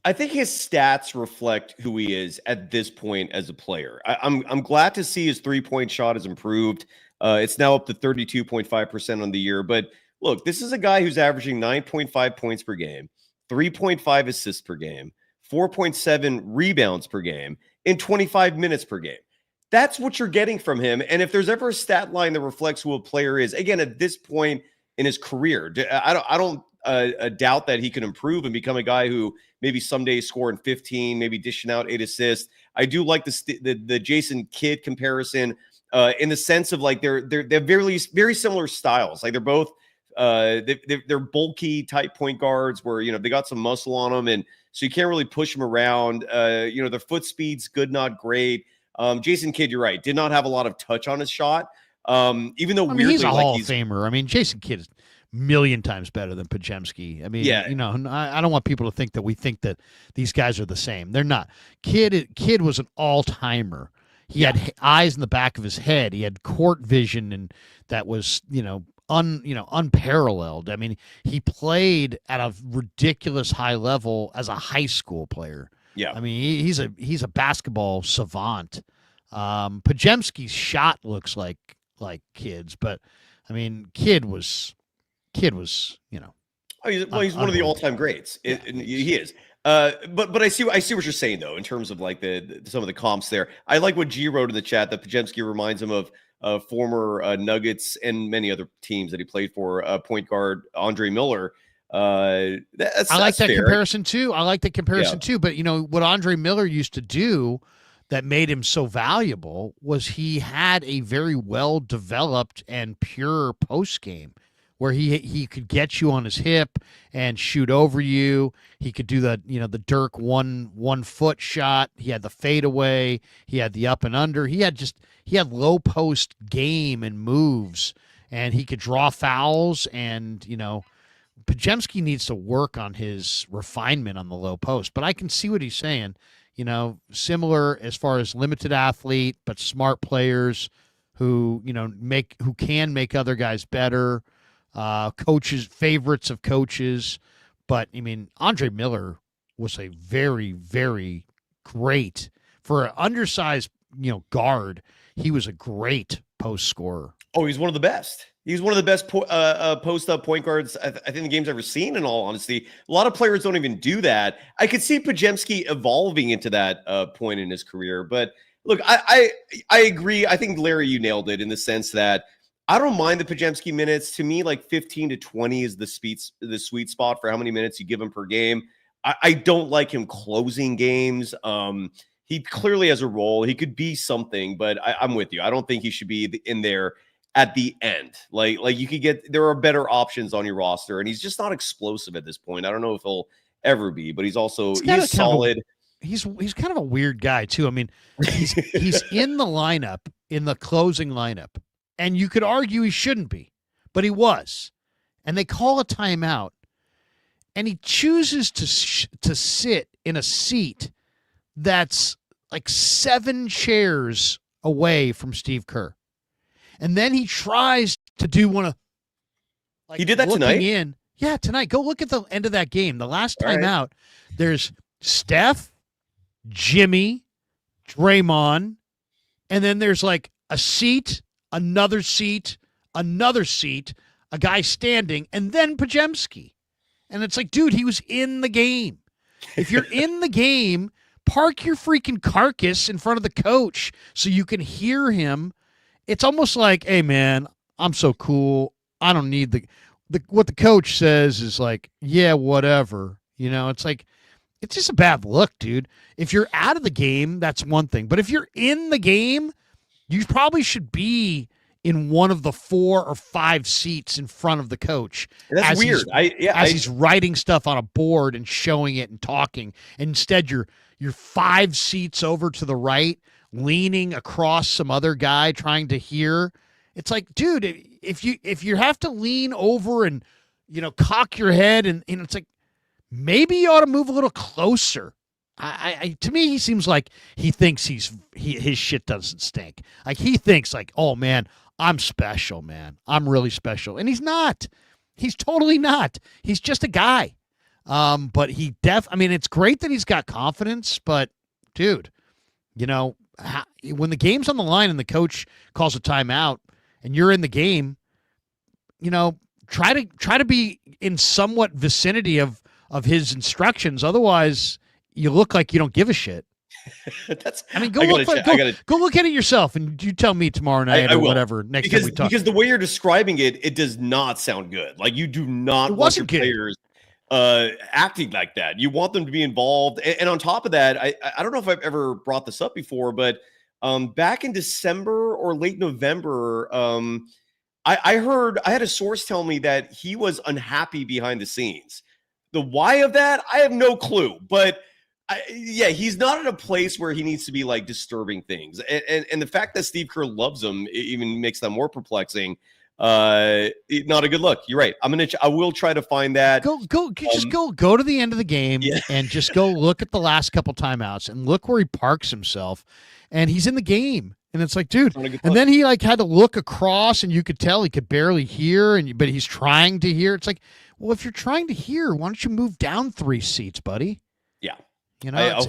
I think his stats reflect who he is at this point as a player. I'm glad to see his 3-point shot has improved. It's now up to 32.5% on the year. But look, this is a guy who's averaging 9.5 points per game, 3.5 assists per game, 4.7 rebounds per game, in 25 minutes per game. That's what you're getting from him. And if there's ever a stat line that reflects who a player is, again, at this point in his career, I don't doubt that he can improve and become a guy who maybe someday scoring 15, maybe dishing out 8 assists. I do like the Jason Kidd comparison in the sense of like they're very, very similar styles. Like they're both they're bulky type point guards where they got some muscle on them, and so you can't really push them around. Their foot speed's good, not great. Jason Kidd, you're right, did not have a lot of touch on his shot. Even though he's a Hall of Famer. I mean, Jason Kidd is a million times better than Podziemski. I mean, I don't want people to think that we think that these guys are the same. They're not. Kidd was an all-timer. He had eyes in the back of his head. He had court vision, and that was, unparalleled. I mean, he played at a ridiculous high level as a high school player. Yeah. I mean, he's a basketball savant. Podziemski's shot looks like Kidd's, but I mean, Kidd was, Oh, he's one of the all-time greats. He is. But I see what you're saying though in terms of like some of the comps there. I like what G wrote in the chat that Podziemski reminds him of former Nuggets and many other teams that he played for. Point guard Andre Miller. I like that comparison too. But what Andre Miller used to do that made him so valuable was he had a very well developed and pure post game, where he could get you on his hip and shoot over you. He could do the Dirk one foot shot. He had the fadeaway. He had the up and under. He had low post game and moves, and he could draw fouls. And Podziemski needs to work on his refinement on the low post. But I can see what he's saying. Similar as far as limited athlete, but smart players who can make other guys better. Coaches, favorites of coaches. But I mean, Andre Miller was a very, very great, for an undersized, guard. He was a great post scorer. Oh, he's one of the best. He's one of the best post-up point guards I think the game's ever seen, in all honesty. A lot of players don't even do that. I could see Podziemski evolving into that point in his career. But look, I agree. I think, Larry, you nailed it in the sense that I don't mind the Podziemski minutes. To me, like 15 to 20 is the sweet spot for how many minutes you give him per game. I don't like him closing games. He clearly has a role. He could be something, but I'm with you. I don't think he should be in there at the end. Like you could there are better options on your roster, and he's just not explosive at this point. I don't know if he'll ever be, but he's solid. He's kind of a weird guy too. I mean, he's in the lineup, in the closing lineup, and you could argue he shouldn't be, but he was. And they call a timeout, and he chooses to sit in a seat that's like 7 chairs away from Steve Kerr. And then he tries to do one of, he did that tonight? Yeah, tonight. Go look at the end of that game. The last time out, there's Steph, Jimmy, Draymond, and then there's like a seat, another seat, a guy standing, and then Podziemski. And it's like, dude, he was in the game. If you're in the game, park your freaking carcass in front of the coach so you can hear him. It's almost like, hey, man, I'm so cool. I don't need what the coach says is like, yeah, whatever. It's like, it's just a bad look, dude. If you're out of the game, that's one thing. But if you're in the game, you probably should be in one of the 4 or 5 seats in front of the coach. That's weird. He's writing stuff on a board and showing it and talking. And instead, you're 5 seats over to the right, leaning across some other guy trying to hear. It's like, dude, if you have to lean over and cock your head and it's like, maybe you ought to move a little closer. To me, he seems like he thinks his shit doesn't stink. Like he thinks like, oh man, I'm special, man. I'm really special. And he's not. He's totally not. He's just a guy. But it's great that he's got confidence, but dude, when the game's on the line and the coach calls a timeout and you're in the game, try to be in somewhat vicinity of his instructions. Otherwise, you look like you don't give a shit. Go look at it yourself, and you tell me tomorrow night or whatever next time we talk. Because the way you're describing it does not sound good. Like you do not want your players acting like that. You want them to be involved. And on top of that, I don't know if I've ever brought this up before, but back in December or late November, I had a source tell me that he was unhappy behind the scenes. The why of that, I have no clue. But Yeah, he's not at a place where he needs to be like disturbing things, and the fact that Steve Kerr loves him even makes that more perplexing. Not a good look. You're right. I will try to find that. Go to the end of the game and just go look at the last couple timeouts and look where he parks himself, and he's in the game. And it's like, dude, and then he like had to look across, and you could tell he could barely hear, but he's trying to hear. It's like, well, if you're trying to hear, why don't you move down 3 seats, buddy? Yeah. You know,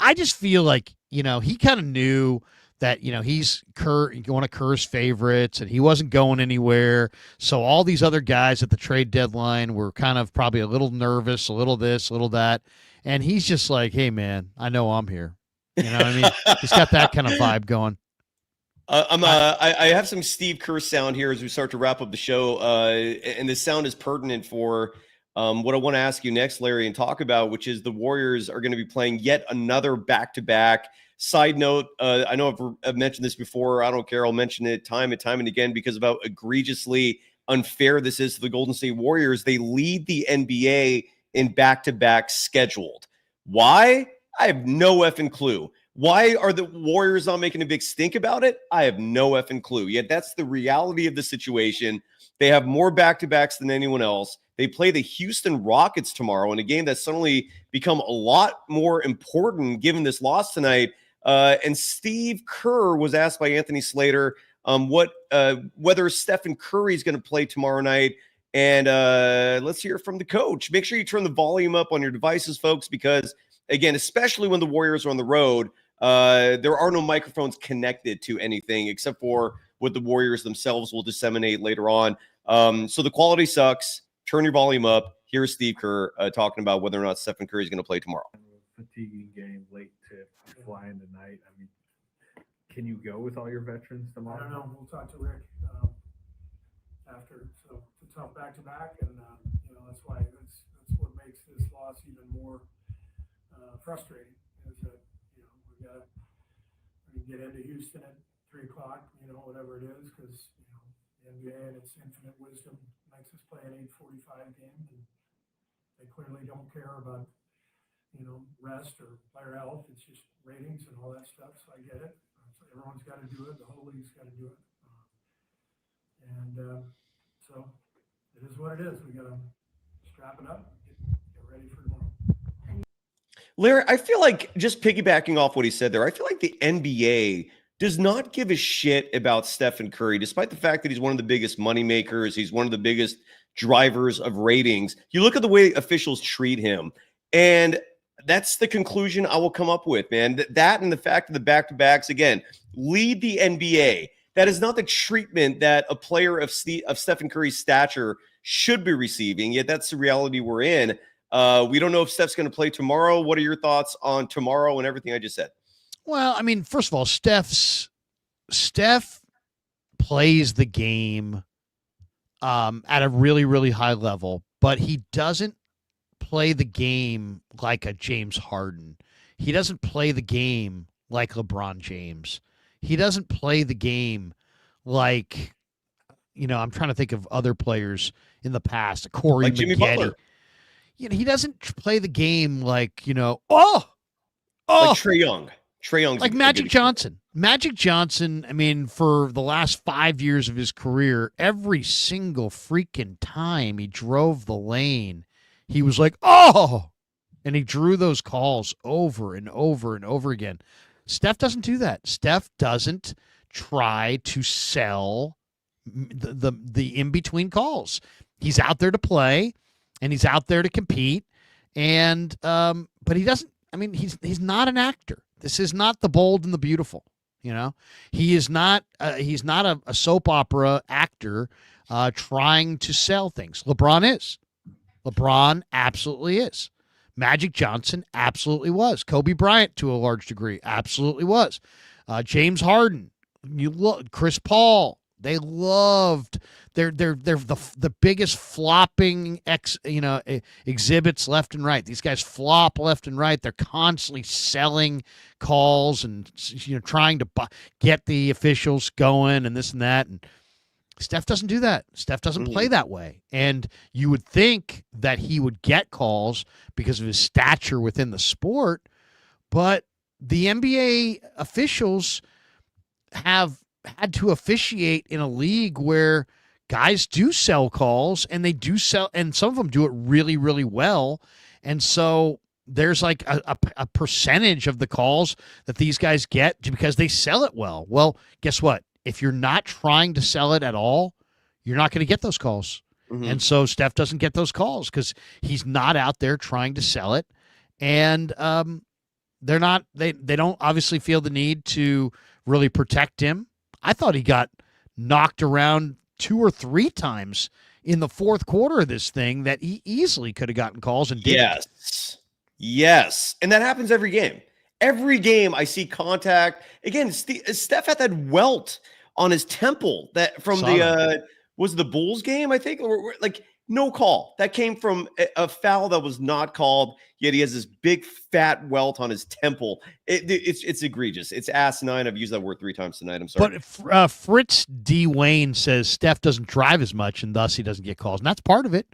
I just feel like, you know, he kind of knew that, you know, he's one of Kerr's favorites, and he wasn't going anywhere. So all these other guys at the trade deadline were kind of probably a little nervous, a little this, a little that. And he's just like, hey, man, I know I'm here. You know what I mean? He's got that kind of vibe going. I have some Steve Kerr sound here as we start to wrap up the show. And this sound is pertinent for what I want to ask you next, Larry, and talk about, which is the Warriors are going to be playing yet another back-to-back. Side note, I know I've mentioned this before. I don't care. I'll mention it time and time and again because of how egregiously unfair this is to the Golden State Warriors. They lead the NBA in back-to-back scheduled. Why? I have no effing clue. Why are the Warriors not making a big stink about it? I have no effing clue. Yet that's the reality of the situation. They have more back-to-backs than anyone else. They play the Houston Rockets tomorrow in a game that's suddenly become a lot more important given this loss tonight. And Steve Kerr was asked by Anthony Slater whether Stephen Curry is going to play tomorrow night. And let's hear from the coach. Make sure you turn the volume up on your devices, folks, because, again, especially when the Warriors are on the road, there are no microphones connected to anything except for what the Warriors themselves will disseminate later on. So the quality sucks. Turn your volume up. Here's Steve Kerr talking about whether or not Stephen Curry is going to play tomorrow. Fatiguing game, late tip, flying tonight. I mean, can you go with all your veterans tomorrow? I don't know. We'll talk to Rick after. So it's a tough back-to-back, and you know that's why that's what makes this loss even more frustrating. Is that we got to get into Houston at 3:00, whatever it is, because the NBA and its infinite wisdom makes us play an 8:45 game, and they clearly don't care about rest or player health. It's just ratings and all that stuff. So I get it. So everyone's got to do it. The whole league's got to do it. So it is what it is. We got to strap it up, get ready for tomorrow. Larry, I feel like, just piggybacking off what he said there, I feel like the NBA does not give a shit about Stephen Curry, despite the fact that he's one of the biggest moneymakers. He's one of the biggest drivers of ratings. You look at the way officials treat him, and that's the conclusion I will come up with, man. That and the fact that the back-to-backs, again, lead the NBA. That is not the treatment that a player of Stephen Curry's stature should be receiving, yet that's the reality we're in. We don't know if Steph's going to play tomorrow. What are your thoughts on tomorrow and everything I just said? Well, I mean, first of all, Steph plays the game at a really, really high level, but he doesn't play the game like a James Harden. He doesn't play the game like LeBron James. He doesn't play the game like, I'm trying to think of other players in the past, Corey like Jimmy Maggette. Butler. He doesn't play the game like, like Trae Young. Like Magic Johnson. Magic Johnson, I mean, for the last 5 years of his career, every single freaking time he drove the lane, he was like, oh, and he drew those calls over and over and over again. Steph doesn't do that. Steph doesn't try to sell the in-between calls. He's out there to play, and he's out there to compete, and but he doesn't, I mean, he's not an actor. This is not The Bold and the Beautiful. He is not. He's not a soap opera actor trying to sell things. LeBron is. LeBron absolutely is. Magic Johnson absolutely was. Kobe Bryant, to a large degree, absolutely was. James Harden, Chris Paul. They loved. They're the biggest flopping exhibits left and right. These guys flop left and right. They're constantly selling calls and trying to get the officials going and this and that. And Steph doesn't do that. Steph doesn't play that way. And you would think that he would get calls because of his stature within the sport, but the NBA officials have had to officiate in a league where guys do sell calls, and they do sell, and some of them do it really, really well. And so there's like a percentage of the calls that these guys get because they sell it well. Well, guess what? If you're not trying to sell it at all, you're not going to get those calls. And so Steph doesn't get those calls because he's not out there trying to sell it. And they don't obviously feel the need to really protect him. I thought he got knocked around 2 or 3 times in the fourth quarter of this thing that he easily could have gotten calls and didn't. Yes. And that happens every game. Every game I see contact. Again, Steph had that welt on his temple that from was the Bulls game, I think, or like no call. That came from a foul that was not called, yet he has this big fat welt on his temple. It's egregious. It's asinine. I've used that word 3 times tonight. I'm sorry. But Fritz D. Wayne says Steph doesn't drive as much, and thus he doesn't get calls. And that's part of it.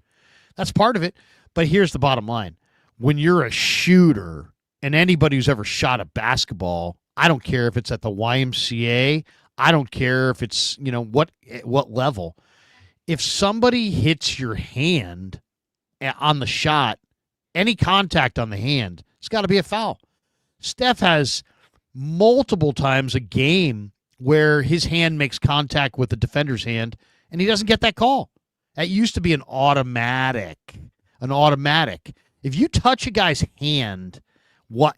But here's the bottom line. When you're a shooter, and anybody who's ever shot a basketball, I don't care if it's at the YMCA, I don't care if it's, what level. If somebody hits your hand on the shot, any contact on the hand, it's got to be a foul. Steph has multiple times a game where his hand makes contact with the defender's hand, and he doesn't get that call. That used to be an automatic. If you touch a guy's hand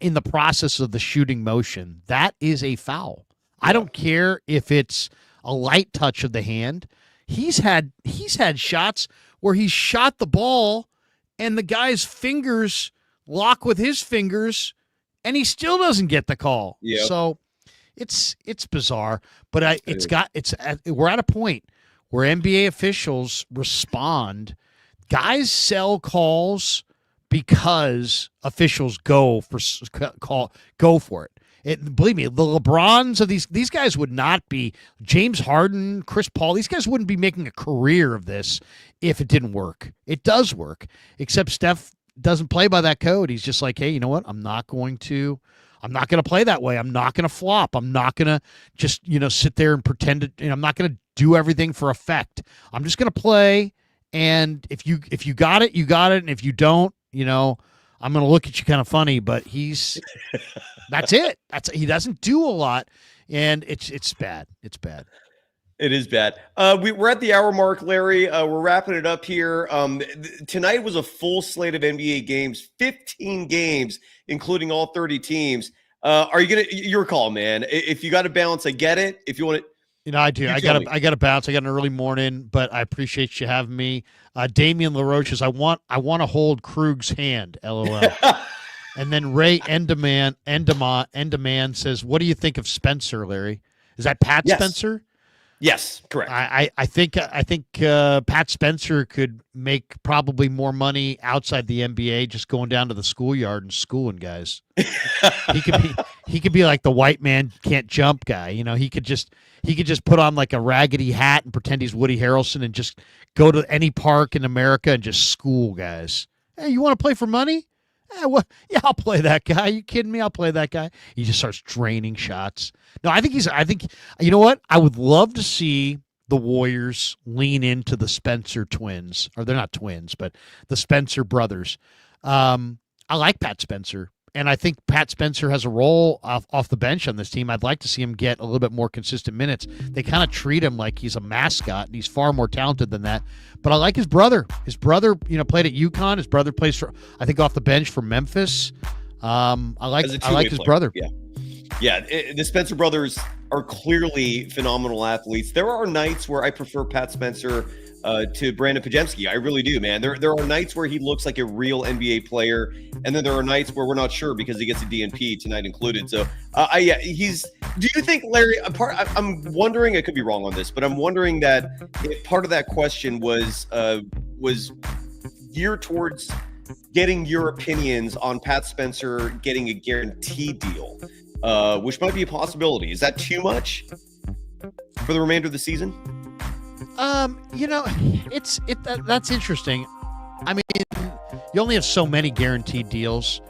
in the process of the shooting motion, that is a foul. I don't care if it's a light touch of the hand. He's had shots where he's shot the ball and the guy's fingers lock with his fingers and he still doesn't get the call. Yep. So it's bizarre, but we're at a point where NBA officials respond. Guys sell calls because officials go for it. Believe me, the LeBrons of these guys would not be, James Harden, Chris Paul, these guys wouldn't be making a career of this if it didn't work. It does work, except Steph doesn't play by that code. He's just like, hey, you know what? I'm not going to play that way. I'm not going to flop. I'm not going to just, sit there and pretend to, I'm not going to do everything for effect. I'm just going to play. And if you got it, you got it. And if you don't, I'm going to look at you kind of funny, but that's it. He doesn't do a lot, and it's bad. It's bad. It is bad. We're at the hour mark, Larry. We're wrapping it up here. Tonight was a full slate of NBA games, 15 games, including all 30 teams. Are you your call, man? If you got to bounce, I get it. If you want to. I do. I got to bounce. I got an early morning, but I appreciate you having me. Damian LaRoche says, I want to hold Krug's hand, LOL. And then Ray Enderman says, what do you think of Spencer, Larry? Is that Pat Spencer? Yes, correct. I think Pat Spencer could make probably more money outside the NBA just going down to the schoolyard and schooling guys. he could be like the white man can't jump guy. He could just put on like a raggedy hat and pretend he's Woody Harrelson and just go to any park in America and just school guys. Hey, you want to play for money? Yeah, I'll play that guy. Are you kidding me? I'll play that guy. He just starts draining shots. No, I think you know what? I would love to see the Warriors lean into the Spencer twins, or they're not twins, but the Spencer brothers. I like Pat Spencer, and I think Pat Spencer has a role off the bench on this team. I'd like to see him get a little bit more consistent minutes. They kind of treat him like he's a mascot, and he's far more talented than that. But I like his brother. His brother, played at UConn. His brother plays I think off the bench for Memphis. I like his brother. Yeah. The Spencer brothers are clearly phenomenal athletes. There are nights where I prefer Pat Spencer to Brandin Podziemski. I really do, man. There are nights where he looks like a real NBA player, and then there are nights where we're not sure because he gets a DNP tonight included. So, do you think, Larry, I'm wondering, I could be wrong on this, but I'm wondering that part of that question was geared towards getting your opinions on Pat Spencer getting a guarantee deal, which might be a possibility. Is that too much for the remainder of the season? That's interesting. I mean, you only have so many guaranteed deals,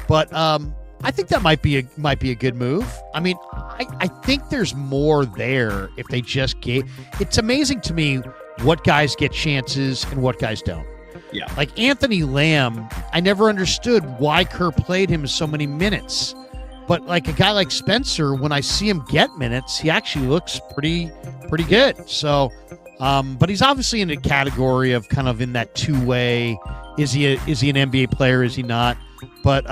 but I think that might be a good move. I mean, I think there's more there if they just gave. It's amazing to me what guys get chances and what guys don't. Yeah. Like Anthony Lamb, I never understood why Kerr played him so many minutes. But like a guy like Spencer, when I see him get minutes, he actually looks pretty good. So, but he's obviously in a category of kind of in that two-way. Is he an NBA player? Is he not? But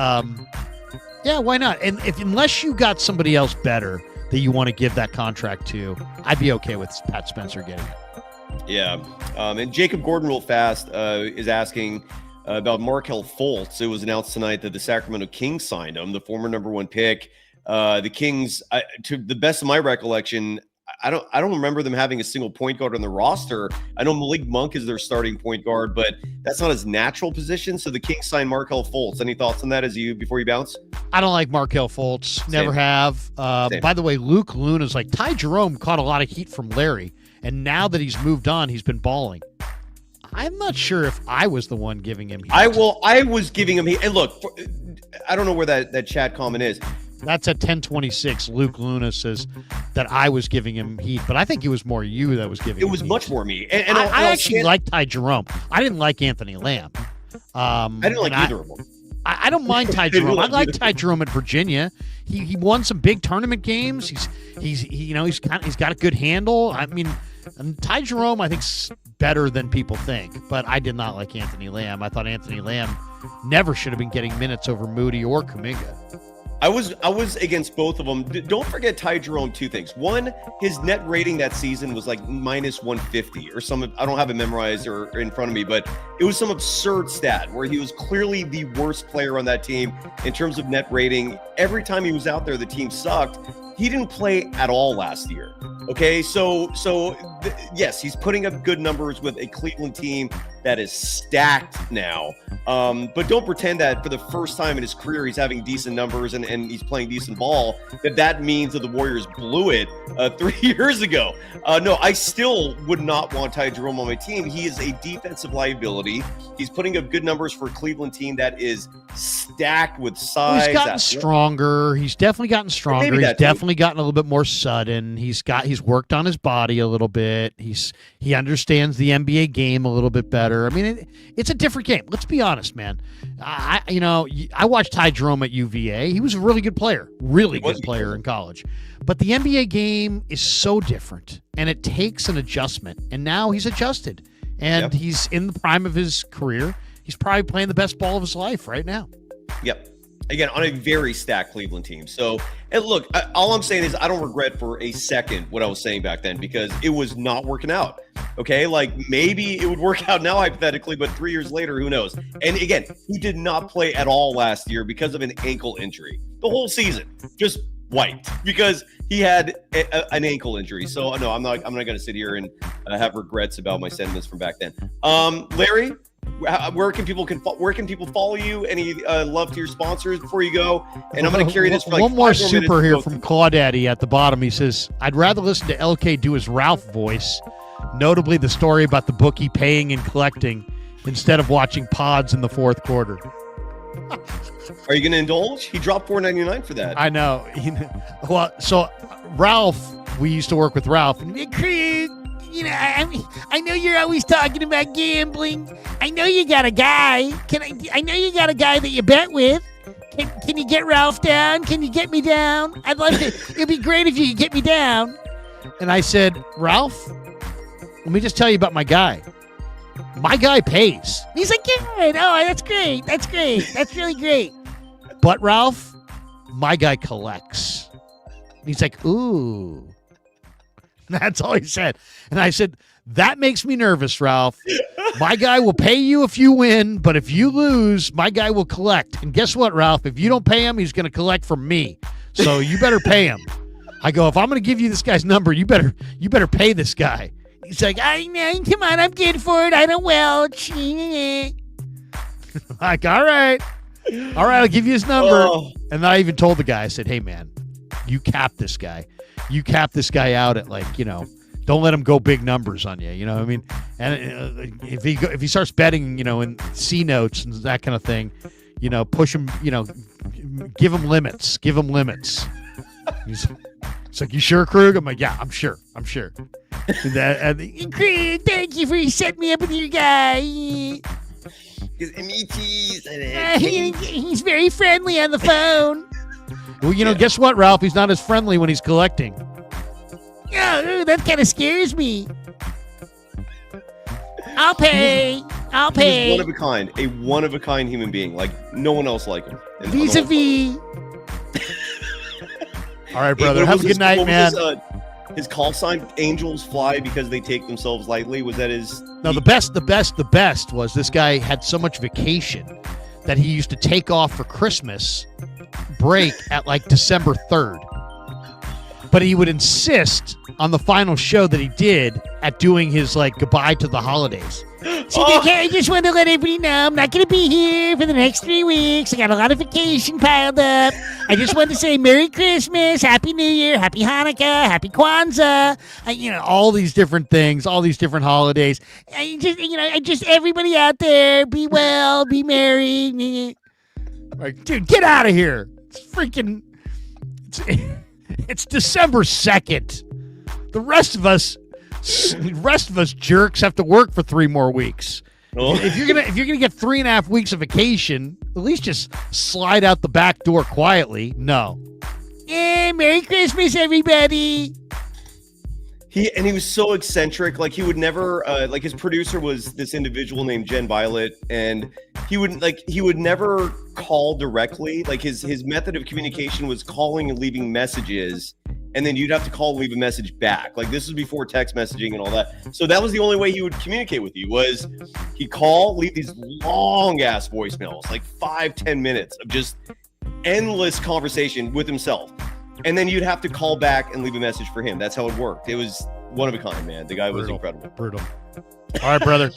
yeah, why not? And unless you got somebody else better that you want to give that contract to, I'd be okay with Pat Spencer getting it. Yeah. And Jacob Gordon real fast is asking about Markelle Fultz. It was announced tonight that the Sacramento Kings signed him, the former number 1 pick. The Kings, to the best of my recollection, I don't remember them having a single point guard on the roster. I know Malik Monk is their starting point guard, but that's not his natural position. So the Kings signed Markelle Fultz. Any thoughts on that before you bounce? I don't like Markelle Fultz. Never have. By the way, Luke Luna's like Ty Jerome caught a lot of heat from Larry, and now that he's moved on, he's been balling. I'm not sure if I was the one giving him heat. I was giving him heat. And look, I don't know where that chat comment is. That's at 10:26. Luke Luna says that I was giving him heat, but I think it was more you that was giving him heat. It was much more me. And I actually like Ty Jerome. I didn't like Anthony Lamb. I didn't like either of them. I don't mind Ty Jerome. I like Ty Jerome at Virginia. He won some big tournament games. He's got a good handle. I mean, Ty Jerome I think's better than people think, but I did not like Anthony Lamb. I thought Anthony Lamb never should have been getting minutes over Moody or Kuminga. I was against both of them. Don't forget Ty Jerome, 2 things. One, his net rating that season was like minus 150 or some. I don't have it memorized or in front of me, but it was some absurd stat where he was clearly the worst player on that team in terms of net rating. Every time he was out there, the team sucked. He didn't play at all last year. Okay, so yes, he's putting up good numbers with a Cleveland team that is stacked now. But don't pretend that for the first time in his career he's having decent numbers and he's playing decent ball, that means that the Warriors blew it 3 years ago. No, I still would not want Ty Jerome on my team. He is a defensive liability. He's putting up good numbers for a Cleveland team that is stacked with size. He's gotten stronger. He's definitely gotten stronger. He's definitely gotten a little bit more sudden. He's worked on his body a little bit. He understands the NBA game a little bit better. I mean, it's a different game. Let's be honest, man. I watched Ty Jerome at UVA. He was a really good player, in college. But the NBA game is so different, and it takes an adjustment. And now he's adjusted, and he's in the prime of his career. He's probably playing the best ball of his life right now. Yep. Again, on a very stacked Cleveland team. So, and look, all I'm saying is I don't regret for a second what I was saying back then because it was not working out. Okay, like maybe it would work out now hypothetically, but 3 years later, who knows? And again, he did not play at all last year because of an ankle injury. The whole season, just wiped because he had an ankle injury. So no, I'm not going to sit here and have regrets about my sentiments from back then. Larry, where can people follow you? Any love to your sponsors before you go? And I'm going to carry this for like one more super here from Claudaddy at the bottom. He says, I'd rather listen to LK do his Ralph voice, notably the story about the bookie paying and collecting, instead of watching pods in the fourth quarter. Are you going to indulge? He dropped $4.99 for that. I know. Well, so Ralph, we used to work with Ralph, and Craig, I know you're always talking about gambling. I know you got a guy. I know you got a guy that you bet with. Can you get Ralph down? Can you get me down? I'd love to. It'd be great if you could get me down. And I said, Ralph, let me just tell you about my guy. My guy pays. He's like, good. Oh, that's great. That's great. That's really great. But Ralph, my guy collects. And he's like, ooh. That's all he said. And I said, that makes me nervous, Ralph. My guy will pay you if you win, but if you lose, my guy will collect. And guess what, Ralph? If you don't pay him, he's going to collect from me. So you better pay him. I go, if I'm going to give you this guy's number, you better pay this guy. He's like, I know, come on, I'm good for it. I don't welch. Like, all right, I'll give you his number. Oh. And then I even told the guy, I said, hey, man, you cap this guy. You cap this guy out at like, Don't let him go big numbers on you. You know what I mean? And if he starts betting, in C notes and that kind of thing, push him. Give him limits. Give him limits. It's like, you sure, Krug? I'm like, yeah, I'm sure. Krug, thank you for setting me up with your guy. He's very friendly on the phone. Well, guess what, Ralph? He's not as friendly when he's collecting. Oh, that kind of scares me. I'll pay. He's one of a kind human being. Like no one else like him. Vis-a-vis. All right, brother. Have a good night, man. His call sign, Angels Fly because they take themselves lightly. Was that his? No, the best was this guy had so much vacation that he used to take off for Christmas break at like December 3rd. But he would insist on the final show that he did at doing his like goodbye to the holidays. So I just wanted to let everybody know I'm not going to be here for the next 3 weeks. I got a lot of vacation piled up. I just wanted to say Merry Christmas, Happy New Year, Happy Hanukkah, Happy Kwanzaa. All these different things, all these different holidays. I just everybody out there, be well, be merry. Like, dude, get out of here. It's December 2nd. The rest of us jerks have to work for 3 more weeks. Oh. If you're gonna get 3.5 weeks of vacation, at least just slide out the back door quietly. No. Yeah, Merry Christmas, everybody. He was so eccentric. Like he would never like his producer was this individual named Jen Violet, and he would never call directly. Like his method of communication was calling and leaving messages, and then you'd have to call and leave a message back. Like this was before text messaging and all that. So that was the only way he would communicate with you was he'd call, leave these long ass voicemails, like 5-10 minutes of just endless conversation with himself. And then you'd have to call back and leave a message for him. That's how it worked. It was one of a kind, man. The guy was incredible. Brutal. All right, brother.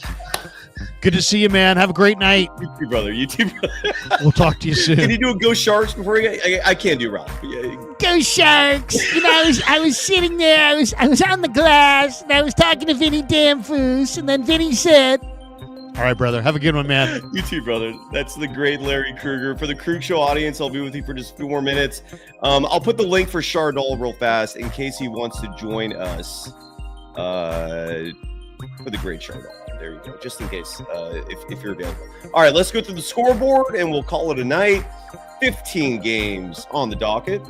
Good to see you, man. Have a great night. You too, brother. We'll talk to you soon. Can you do a Go Sharks before I can't do Ralph. Go Sharks. I was sitting there. I was on the glass, and I was talking to Vinny Damfoos, and then Vinny said, all right, brother. Have a good one, man. You too, brother. That's the great Larry Krueger. For the Krug Show audience, I'll be with you for just a few more minutes. I'll put the link for Shardul real fast in case he wants to join us for the great Shardul. There you go. Just in case if you're available. All right, let's go through the scoreboard and we'll call it a night. 15 games on the docket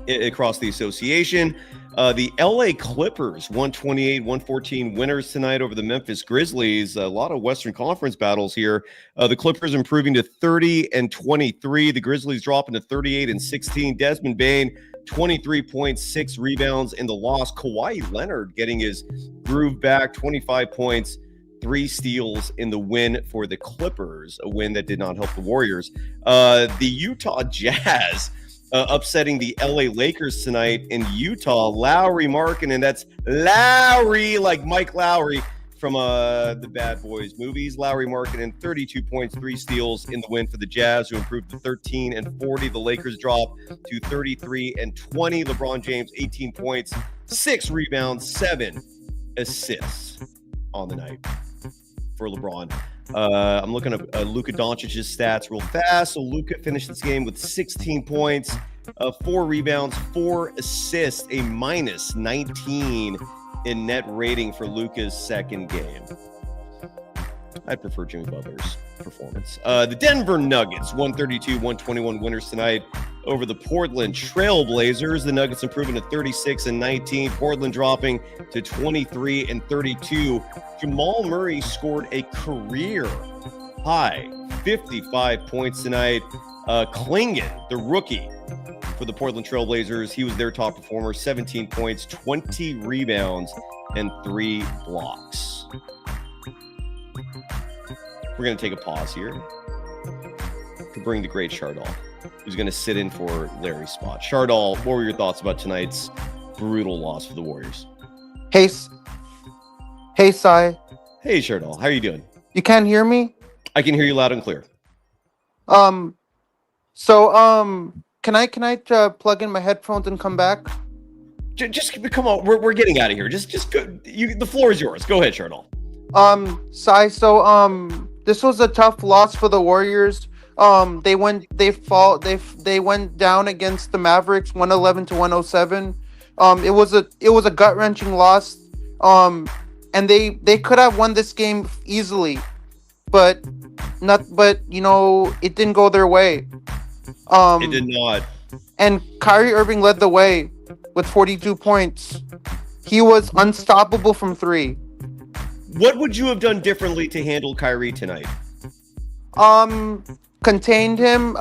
across the association. The LA Clippers, 128-114 winners tonight over the Memphis Grizzlies. A lot of Western Conference battles here. The Clippers improving to 30-23. The Grizzlies dropping to 38-16. Desmond Bane, 23.6 rebounds in the loss. Kawhi Leonard getting his groove back, 25 points, 3 steals in the win for the Clippers, a win that did not help the Warriors. The Utah Jazz upsetting the LA Lakers tonight in Utah. Lowry Markkanen, that's Lowry, like Mike Lowry from the Bad Boys movies. Lowry Markkanen, 32 points, 3 steals in the win for the Jazz, who improved to 13-40. The Lakers drop to 33-20. LeBron James, 18 points, 6 rebounds, 7 assists on the night for LeBron. I'm looking at Luka Doncic's stats real fast. So Luka finished this game with 16 points, 4 rebounds, 4 assists, a minus 19 in net rating for Luka's second game. I'd prefer Jimmy Butler's performance. The Denver Nuggets, 132-121 winners tonight over the Portland Trail Blazers. The Nuggets improving to 36-19. Portland dropping to 23-32. Jamal Murray scored a career high 55 points tonight. Klingon, the rookie for the Portland Trail Blazers, he was their top performer, 17 points, 20 rebounds, and 3 blocks. We're going to take a pause here to bring the great Shardul, who's going to sit in for Larry's spot. Shardul, what were your thoughts about tonight's brutal loss for the Warriors? Hey, Sai. Hey, Shardul. How are you doing? You can't hear me? I can hear you loud and clear. So, can I plug in my headphones and come back? Just come on. We're getting out of here. Just go. The floor is yours. Go ahead, Shardul. Sai, so this was a tough loss for the Warriors. They went down against the Mavericks 111-107. It was a gut-wrenching loss. And they could have won this game easily, but it didn't go their way. It did not. And Kyrie Irving led the way with 42 points. He was unstoppable from three. What would you have done differently to handle Kyrie tonight? Contained him.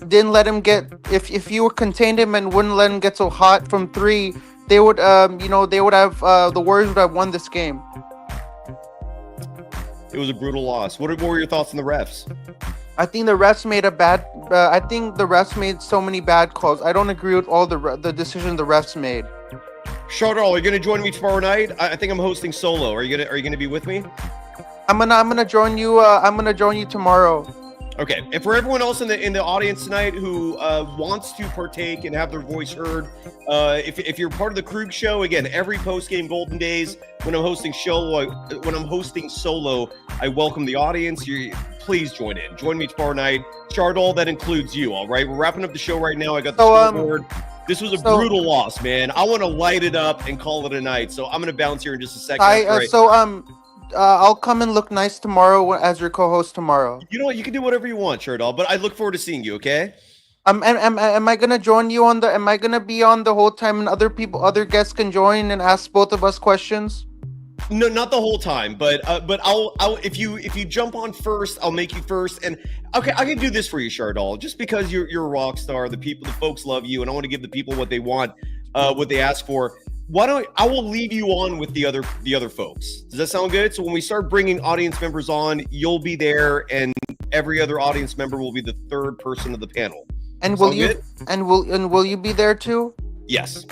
Didn't let him get. If you contained him and wouldn't let him get so hot from three, they would. The Warriors would have won this game. It was a brutal loss. What were your thoughts on the refs? I think the refs made I think the refs made so many bad calls. I don't agree with all the decisions the refs made. Shardul, are you going to join me tomorrow night? I think I'm hosting solo. Are you going to be with me? I'm gonna join you. I'm gonna join you tomorrow. Okay. And for everyone else in the audience tonight who wants to partake and have their voice heard, if you're part of the Krug Show, again, every post-game Golden Days, when I'm hosting solo, I welcome the audience. Please join in. Join me tomorrow night. Shardul, that includes you. All right. We're wrapping up the show right now. I got the scoreboard. This was a brutal loss, man. I want to light it up and call it a night. So I'm going to bounce here in just a second. I'll come and look nice tomorrow as your co-host tomorrow. You know what? You can do whatever you want, Shardul, but I look forward to seeing you, okay? Am I gonna join you on the? Am I gonna be on the whole time and other guests can join and ask both of us questions? No, not the whole time, but I'll if you jump on first, I'll make you first. And okay, I can do this for you, Shardul, just because you're a rock star. The folks love you, and I want to give the people what they want, what they ask for. I will leave you on with the other folks. Does that sound good? So when we start bringing audience members on, you'll be there, and every other audience member will be the third person of the panel. And will you be there too? Yes.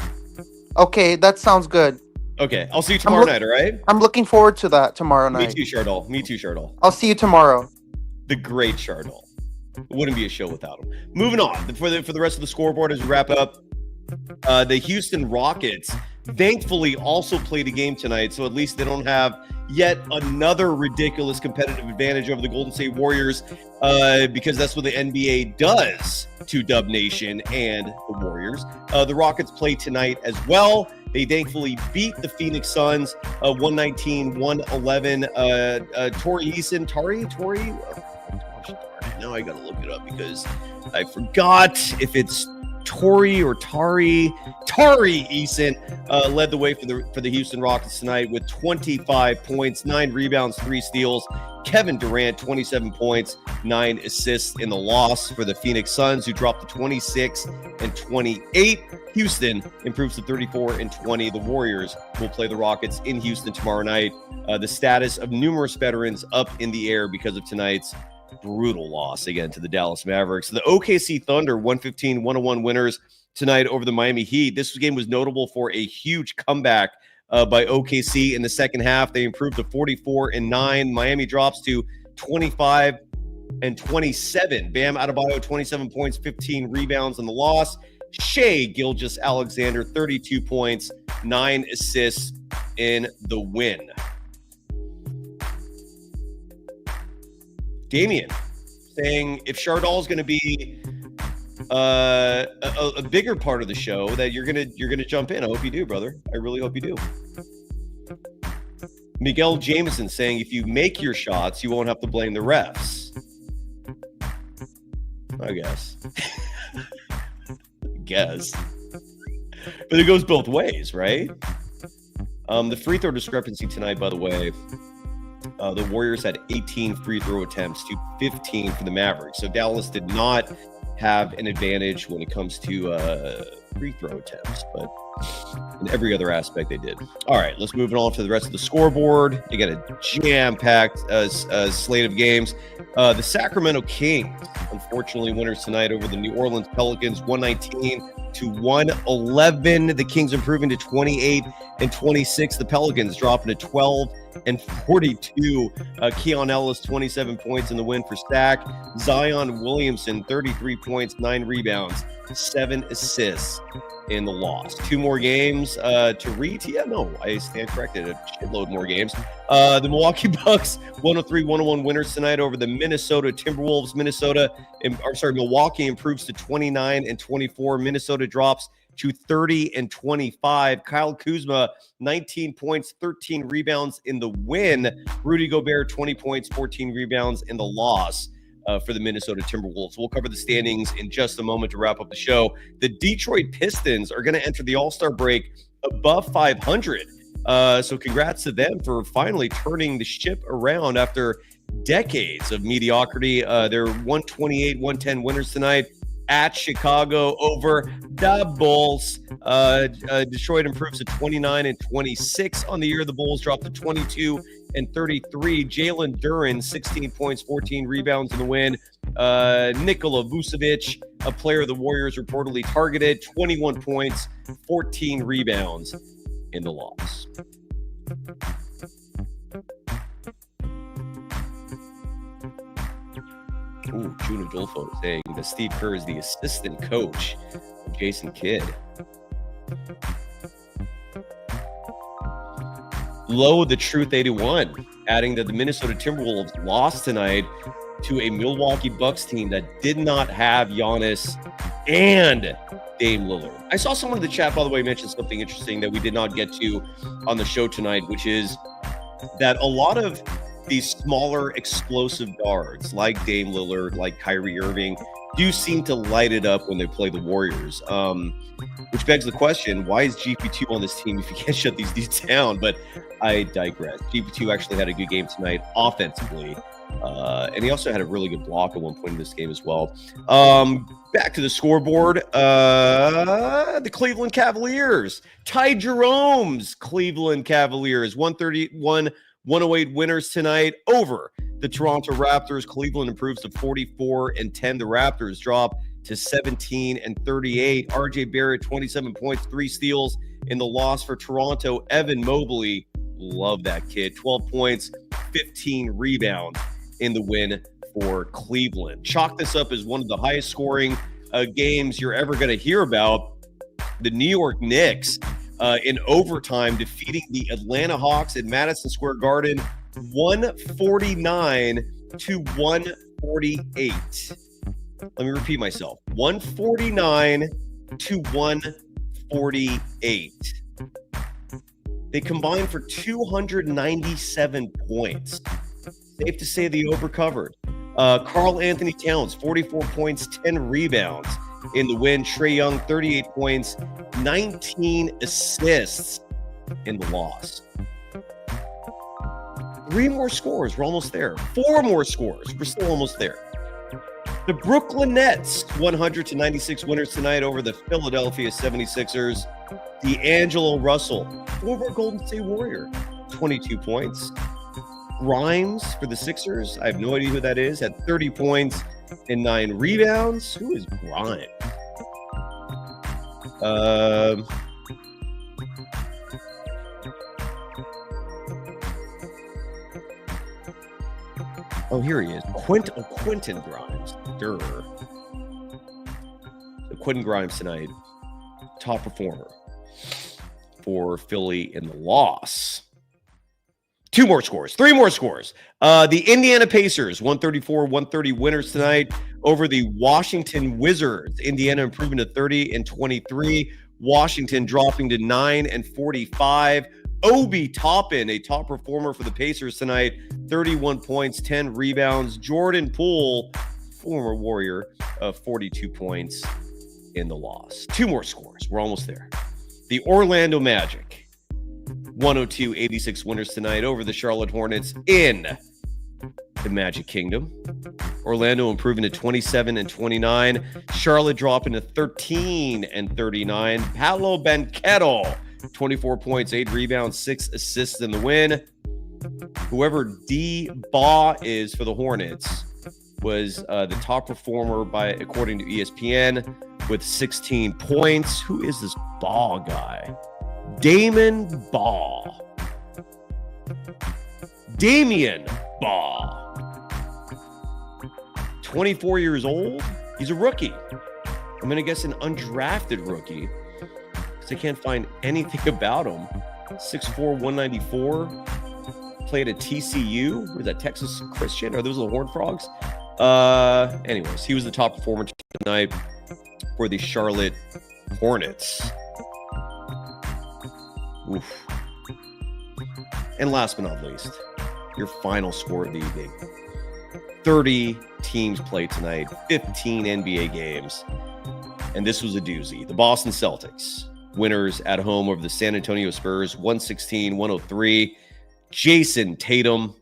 Okay, that sounds good. Okay, I'll see you tomorrow night. All right. I'm looking forward to that tomorrow night. Me too, Shardul. I'll see you tomorrow. The great Shardul. It wouldn't be a show without him. Moving on for the rest of the scoreboard as we wrap up. The Houston Rockets thankfully also played a game tonight, so at least they don't have yet another ridiculous competitive advantage over the Golden State Warriors, because that's what the NBA does to Dub Nation and the Warriors. The Rockets play tonight as well. They thankfully beat the Phoenix Suns 119-111. Tori Eason, now I gotta look it up because I forgot if it's Tori or Tari Eason led the way for the Houston Rockets tonight with 25 points, 9 rebounds, 3 steals. Kevin Durant, 27 points, 9 assists in the loss for the Phoenix Suns, who dropped to 26-28. Houston improves to 34-20. The Warriors will play the Rockets in Houston tomorrow night. The status of numerous veterans up in the air because of tonight's brutal loss again to the Dallas Mavericks. The OKC Thunder 115-101 winners tonight over the Miami Heat. This game was notable for a huge comeback by OKC in the second half. They improved to 44-9. Miami drops to 25-27. Bam Adebayo, 27 points, 15 rebounds in the loss. Shai Gilgeous-Alexander, 32 points, 9 assists in the win. Damien saying if Shardul is going to be a bigger part of the show, that you're gonna jump in. I hope you do, brother. I really hope you do. Miguel Jameson saying if you make your shots, you won't have to blame the refs. I guess. But it goes both ways, right? The free throw discrepancy tonight, by the way. The Warriors had 18 free throw attempts to 15 for the Mavericks. So Dallas did not have an advantage when it comes to free throw attempts, but in every other aspect they did. All right, let's move on to the rest of the scoreboard. They got a jam-packed slate of games. The Sacramento Kings, unfortunately, winners tonight over the New Orleans Pelicans, 119-111. The Kings improving to 28-26. The Pelicans dropping to 12-42. Keon Ellis, 27 points in the win for Stack. Zion Williamson, 33 points, 9 rebounds, 7 assists in the loss. 2 more games to read. Yeah, no, I stand corrected. A shitload more games. The Milwaukee Bucks 103-101 winners tonight over the Minnesota Timberwolves. Milwaukee improves to 29-24. Minnesota drops to 30-25. Kyle Kuzma, 19 points, 13 rebounds in the win. Rudy Gobert, 20 points, 14 rebounds in the loss for the Minnesota Timberwolves. We'll cover the standings in just a moment to wrap up the show. The Detroit Pistons are going to enter the All-Star break above 500. So congrats to them for finally turning the ship around after decades of mediocrity. They're 128-110 winners tonight at Chicago over the Bulls. Detroit improves to 29-26 on the year. The Bulls drop to 22-33. Jalen Duren, 16 points, 14 rebounds in the win. Nikola Vucevic, a player of the Warriors, reportedly targeted, 21 points, 14 rebounds in the loss. Ooh, Juno Dolfo saying that Steve Kerr is the assistant coach of Jason Kidd. Low the Truth 81, adding that the Minnesota Timberwolves lost tonight to a Milwaukee Bucks team that did not have Giannis and Dame Lillard. I saw someone in the chat, by the way, mention something interesting that we did not get to on the show tonight, which is that a lot of these smaller explosive guards like Dame Lillard, like Kyrie Irving, do seem to light it up when they play the Warriors, which begs the question, why is GP2 on this team if you can't shut these dudes down? But I digress. GP2 actually had a good game tonight offensively, and he also had a really good block at one point in this game as well. Back to the scoreboard. The Cleveland Cavaliers. Ty Jerome's Cleveland Cavaliers, 131-108 winners tonight over the Toronto Raptors. Cleveland improves to 44-10. The Raptors drop to 17-38. RJ Barrett, 27 points, 3 steals in the loss for Toronto. Evan Mobley, love that kid, 12 points, 15 rebounds in the win for Cleveland. Chalk this up as one of the highest scoring games you're ever going to hear about. The New York Knicks in overtime defeating the Atlanta Hawks at Madison Square Garden 149-148. Let me repeat myself. 149-148. They combined for 297 points. Safe to say they overcovered. Karl Anthony Towns, 44 points, 10 rebounds in the win. Trae Young, 38 points, 19 assists in the loss. 3 more scores, we're almost there. 4 more scores, we're still almost there. The Brooklyn Nets, 100-96 winners tonight over the Philadelphia 76ers. D'Angelo Russell, former Golden State Warrior, 22 points. Grimes for the Sixers, I have no idea who that is, had 30 points and 9 rebounds. Who is Grimes? Oh, here he is. Quentin Grimes. So Quentin Grimes tonight, top performer for Philly in the loss. 2 more scores, 3 more scores. The Indiana Pacers, 134-130 winners tonight over the Washington Wizards. Indiana improving to 30-23. Washington dropping to 9-45. Obi Toppin, a top performer for the Pacers tonight, 31 points, 10 rebounds. Jordan Poole, former Warrior, 42 points in the loss. 2 more scores. We're almost there. The Orlando Magic, 102-86 winners tonight over the Charlotte Hornets in the Magic Kingdom. Orlando improving to 27-29. Charlotte dropping to 13-39. Paolo Banchero, 24 points, 8 rebounds, 6 assists in the win. Whoever D-Baugh is for the Hornets was the top performer according to ESPN with 16 points. Who is this Baugh guy? Damian Baugh. 24 years old. He's a rookie. I'm going to guess an undrafted rookie. because I can't find anything about him. 6'4", 194. Played at TCU. Was that Texas Christian? Are those the Horned Frogs? Anyways, he was the top performer tonight for the Charlotte Hornets. Oof. And last but not least, your final score of the evening. 30 teams played tonight, 15 NBA games. And this was a doozy. The Boston Celtics, winners at home over the San Antonio Spurs, 116-103. Jason Tatum,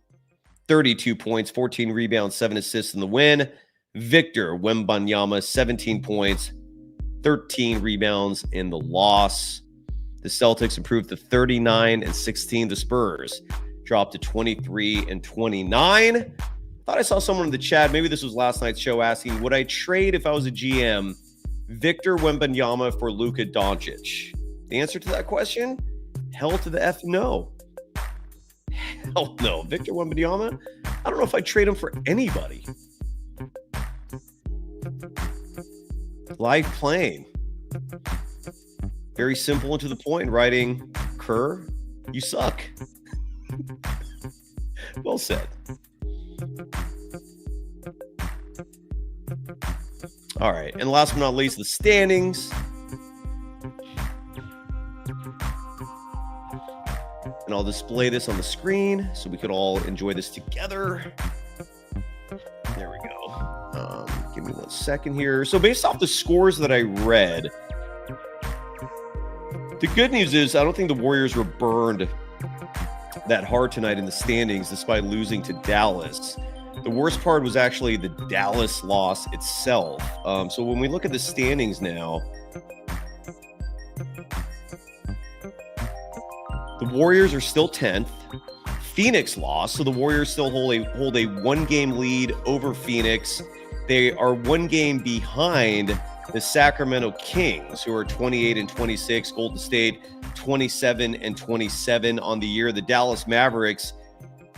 32 points, 14 rebounds, 7 assists in the win. Victor Wembanyama, 17 points, 13 rebounds in the loss. The Celtics improved to 39-16. The Spurs dropped to 23-29. Thought I saw someone in the chat, maybe this was last night's show, asking, would I trade, if I was a GM, Victor Wembanyama for Luka Doncic? The answer to that question? Hell to the F no. Hell no. Victor Wembanyama? I don't know if I'd trade him for anybody. Live playing. Very simple and to the point. Writing, Kerr, you suck. Well said. All right. And last but not least, the standings. And I'll display this on the screen so we could all enjoy this together. There we go. Give me 1 second here. So based off the scores that I read, the good news is I don't think the Warriors were burned that hard tonight in the standings despite losing to Dallas. The worst part was actually the Dallas loss itself. So when we look at the standings now, the Warriors are still 10th. Phoenix lost, so the Warriors still hold a 1-game lead over Phoenix. They are 1 game behind the Sacramento Kings, who are 28-26. Golden State 27-27 on the year. The Dallas Mavericks,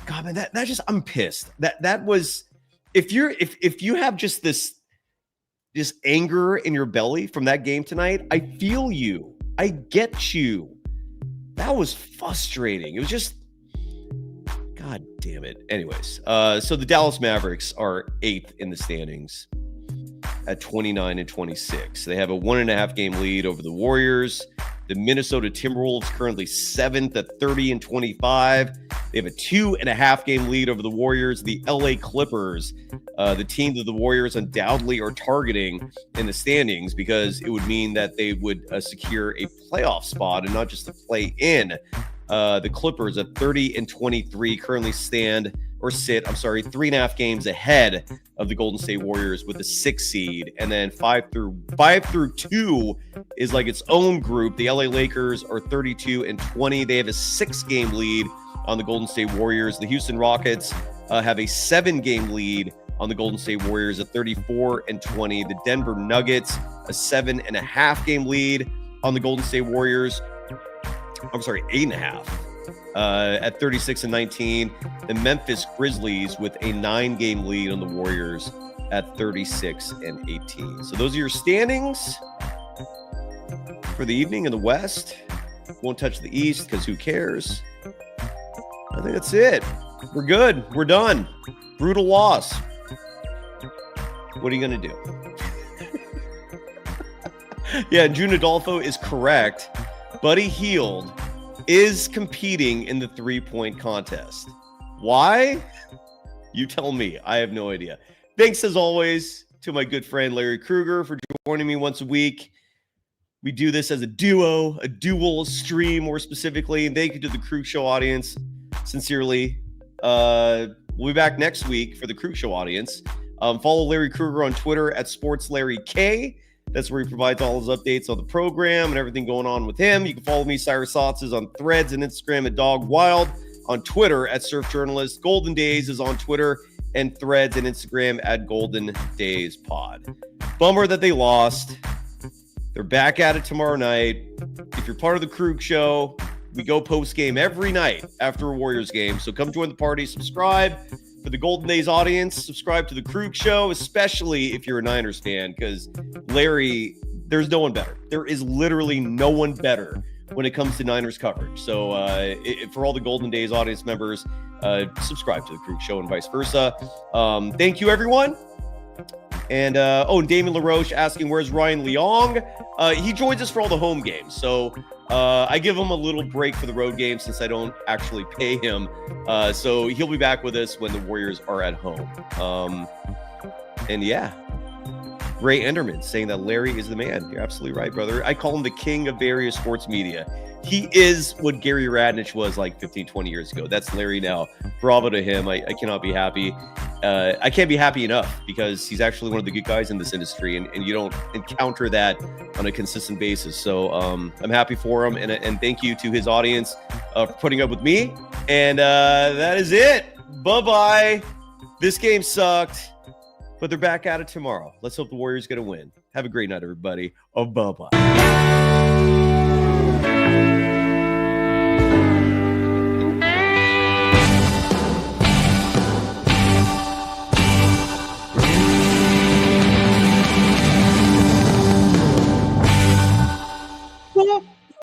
God, man, that just, I'm pissed. That was, if you have just this anger in your belly from that game tonight, I feel you. I get you. That was frustrating. It was just, God damn it. Anyways, so the Dallas Mavericks are 8th in the standings at 29-26. They have a 1.5 game lead over the Warriors. The Minnesota Timberwolves currently 7th at 30-25. They have a 2.5 game lead over the Warriors. The LA Clippers, the team that the Warriors undoubtedly are targeting in the standings, because it would mean that they would secure a playoff spot and not just a play in. The Clippers at 30-23 currently sit 3.5 games ahead of the Golden State Warriors with the 6th seed, and then 5 through 2 is like its own group. The LA Lakers are 32-20. They have a 6-game lead on the Golden State Warriors. The Houston Rockets have a 7-game lead on the Golden State Warriors at 34-20. The Denver Nuggets, a 7.5 game lead on the Golden State Warriors. 8.5. At 36-19. The Memphis Grizzlies with a 9-game lead on the Warriors at 36-18. So those are your standings for the evening in the West. Won't touch the East because who cares? I think that's it. We're good. We're done. Brutal loss. What are you going to do? Yeah, June Adolfo is correct. Buddy Hield is competing in the 3-point contest. Why? You tell me. I have no idea. Thanks, as always, to my good friend Larry Kruger for joining me once a week. We do this as a duo, a dual stream more specifically. And thank you to the Krug Show audience. Sincerely. We'll be back next week for the Krug Show audience. Follow Larry Kruger on Twitter at SportsLarryK. That's where he provides all his updates on the program and everything going on with him. You can follow me, Cyrus Sauts, on Threads and Instagram at Dog Wild, on Twitter at Surf Journalist. Golden Days is on Twitter and Threads and Instagram at Golden Days Pod. Bummer that they lost. They're back at it tomorrow night. If you're part of the Krug Show, we go post-game every night after a Warriors game. So come join the party. Subscribe. For the Golden Days audience, subscribe to the Krug Show, especially if you're a Niners fan, because Larry there's no one better. There is literally no one better when it comes to Niners coverage. So for all the Golden Days audience members, subscribe to the Krug Show and vice versa. Thank you, everyone. And Damien LaRoche asking, where's Ryan Leong? He joins us for all the home games. So I give him a little break for the road games since I don't actually pay him. So he'll be back with us when the Warriors are at home. And yeah, Ray Enderman saying that Larry is the man. You're absolutely right, brother. I call him the king of Bay Area sports media. He is what Gary Radnich was like 15, 20 years ago. That's Larry now. Bravo to him. I cannot be happy. I can't be happy enough because he's actually one of the good guys in this industry, and you don't encounter that on a consistent basis. So I'm happy for him, and thank you to his audience for putting up with me. And that is it. Bye-bye. This game sucked, but they're back at it tomorrow. Let's hope the Warriors get a win. Have a great night, everybody. Bye-bye.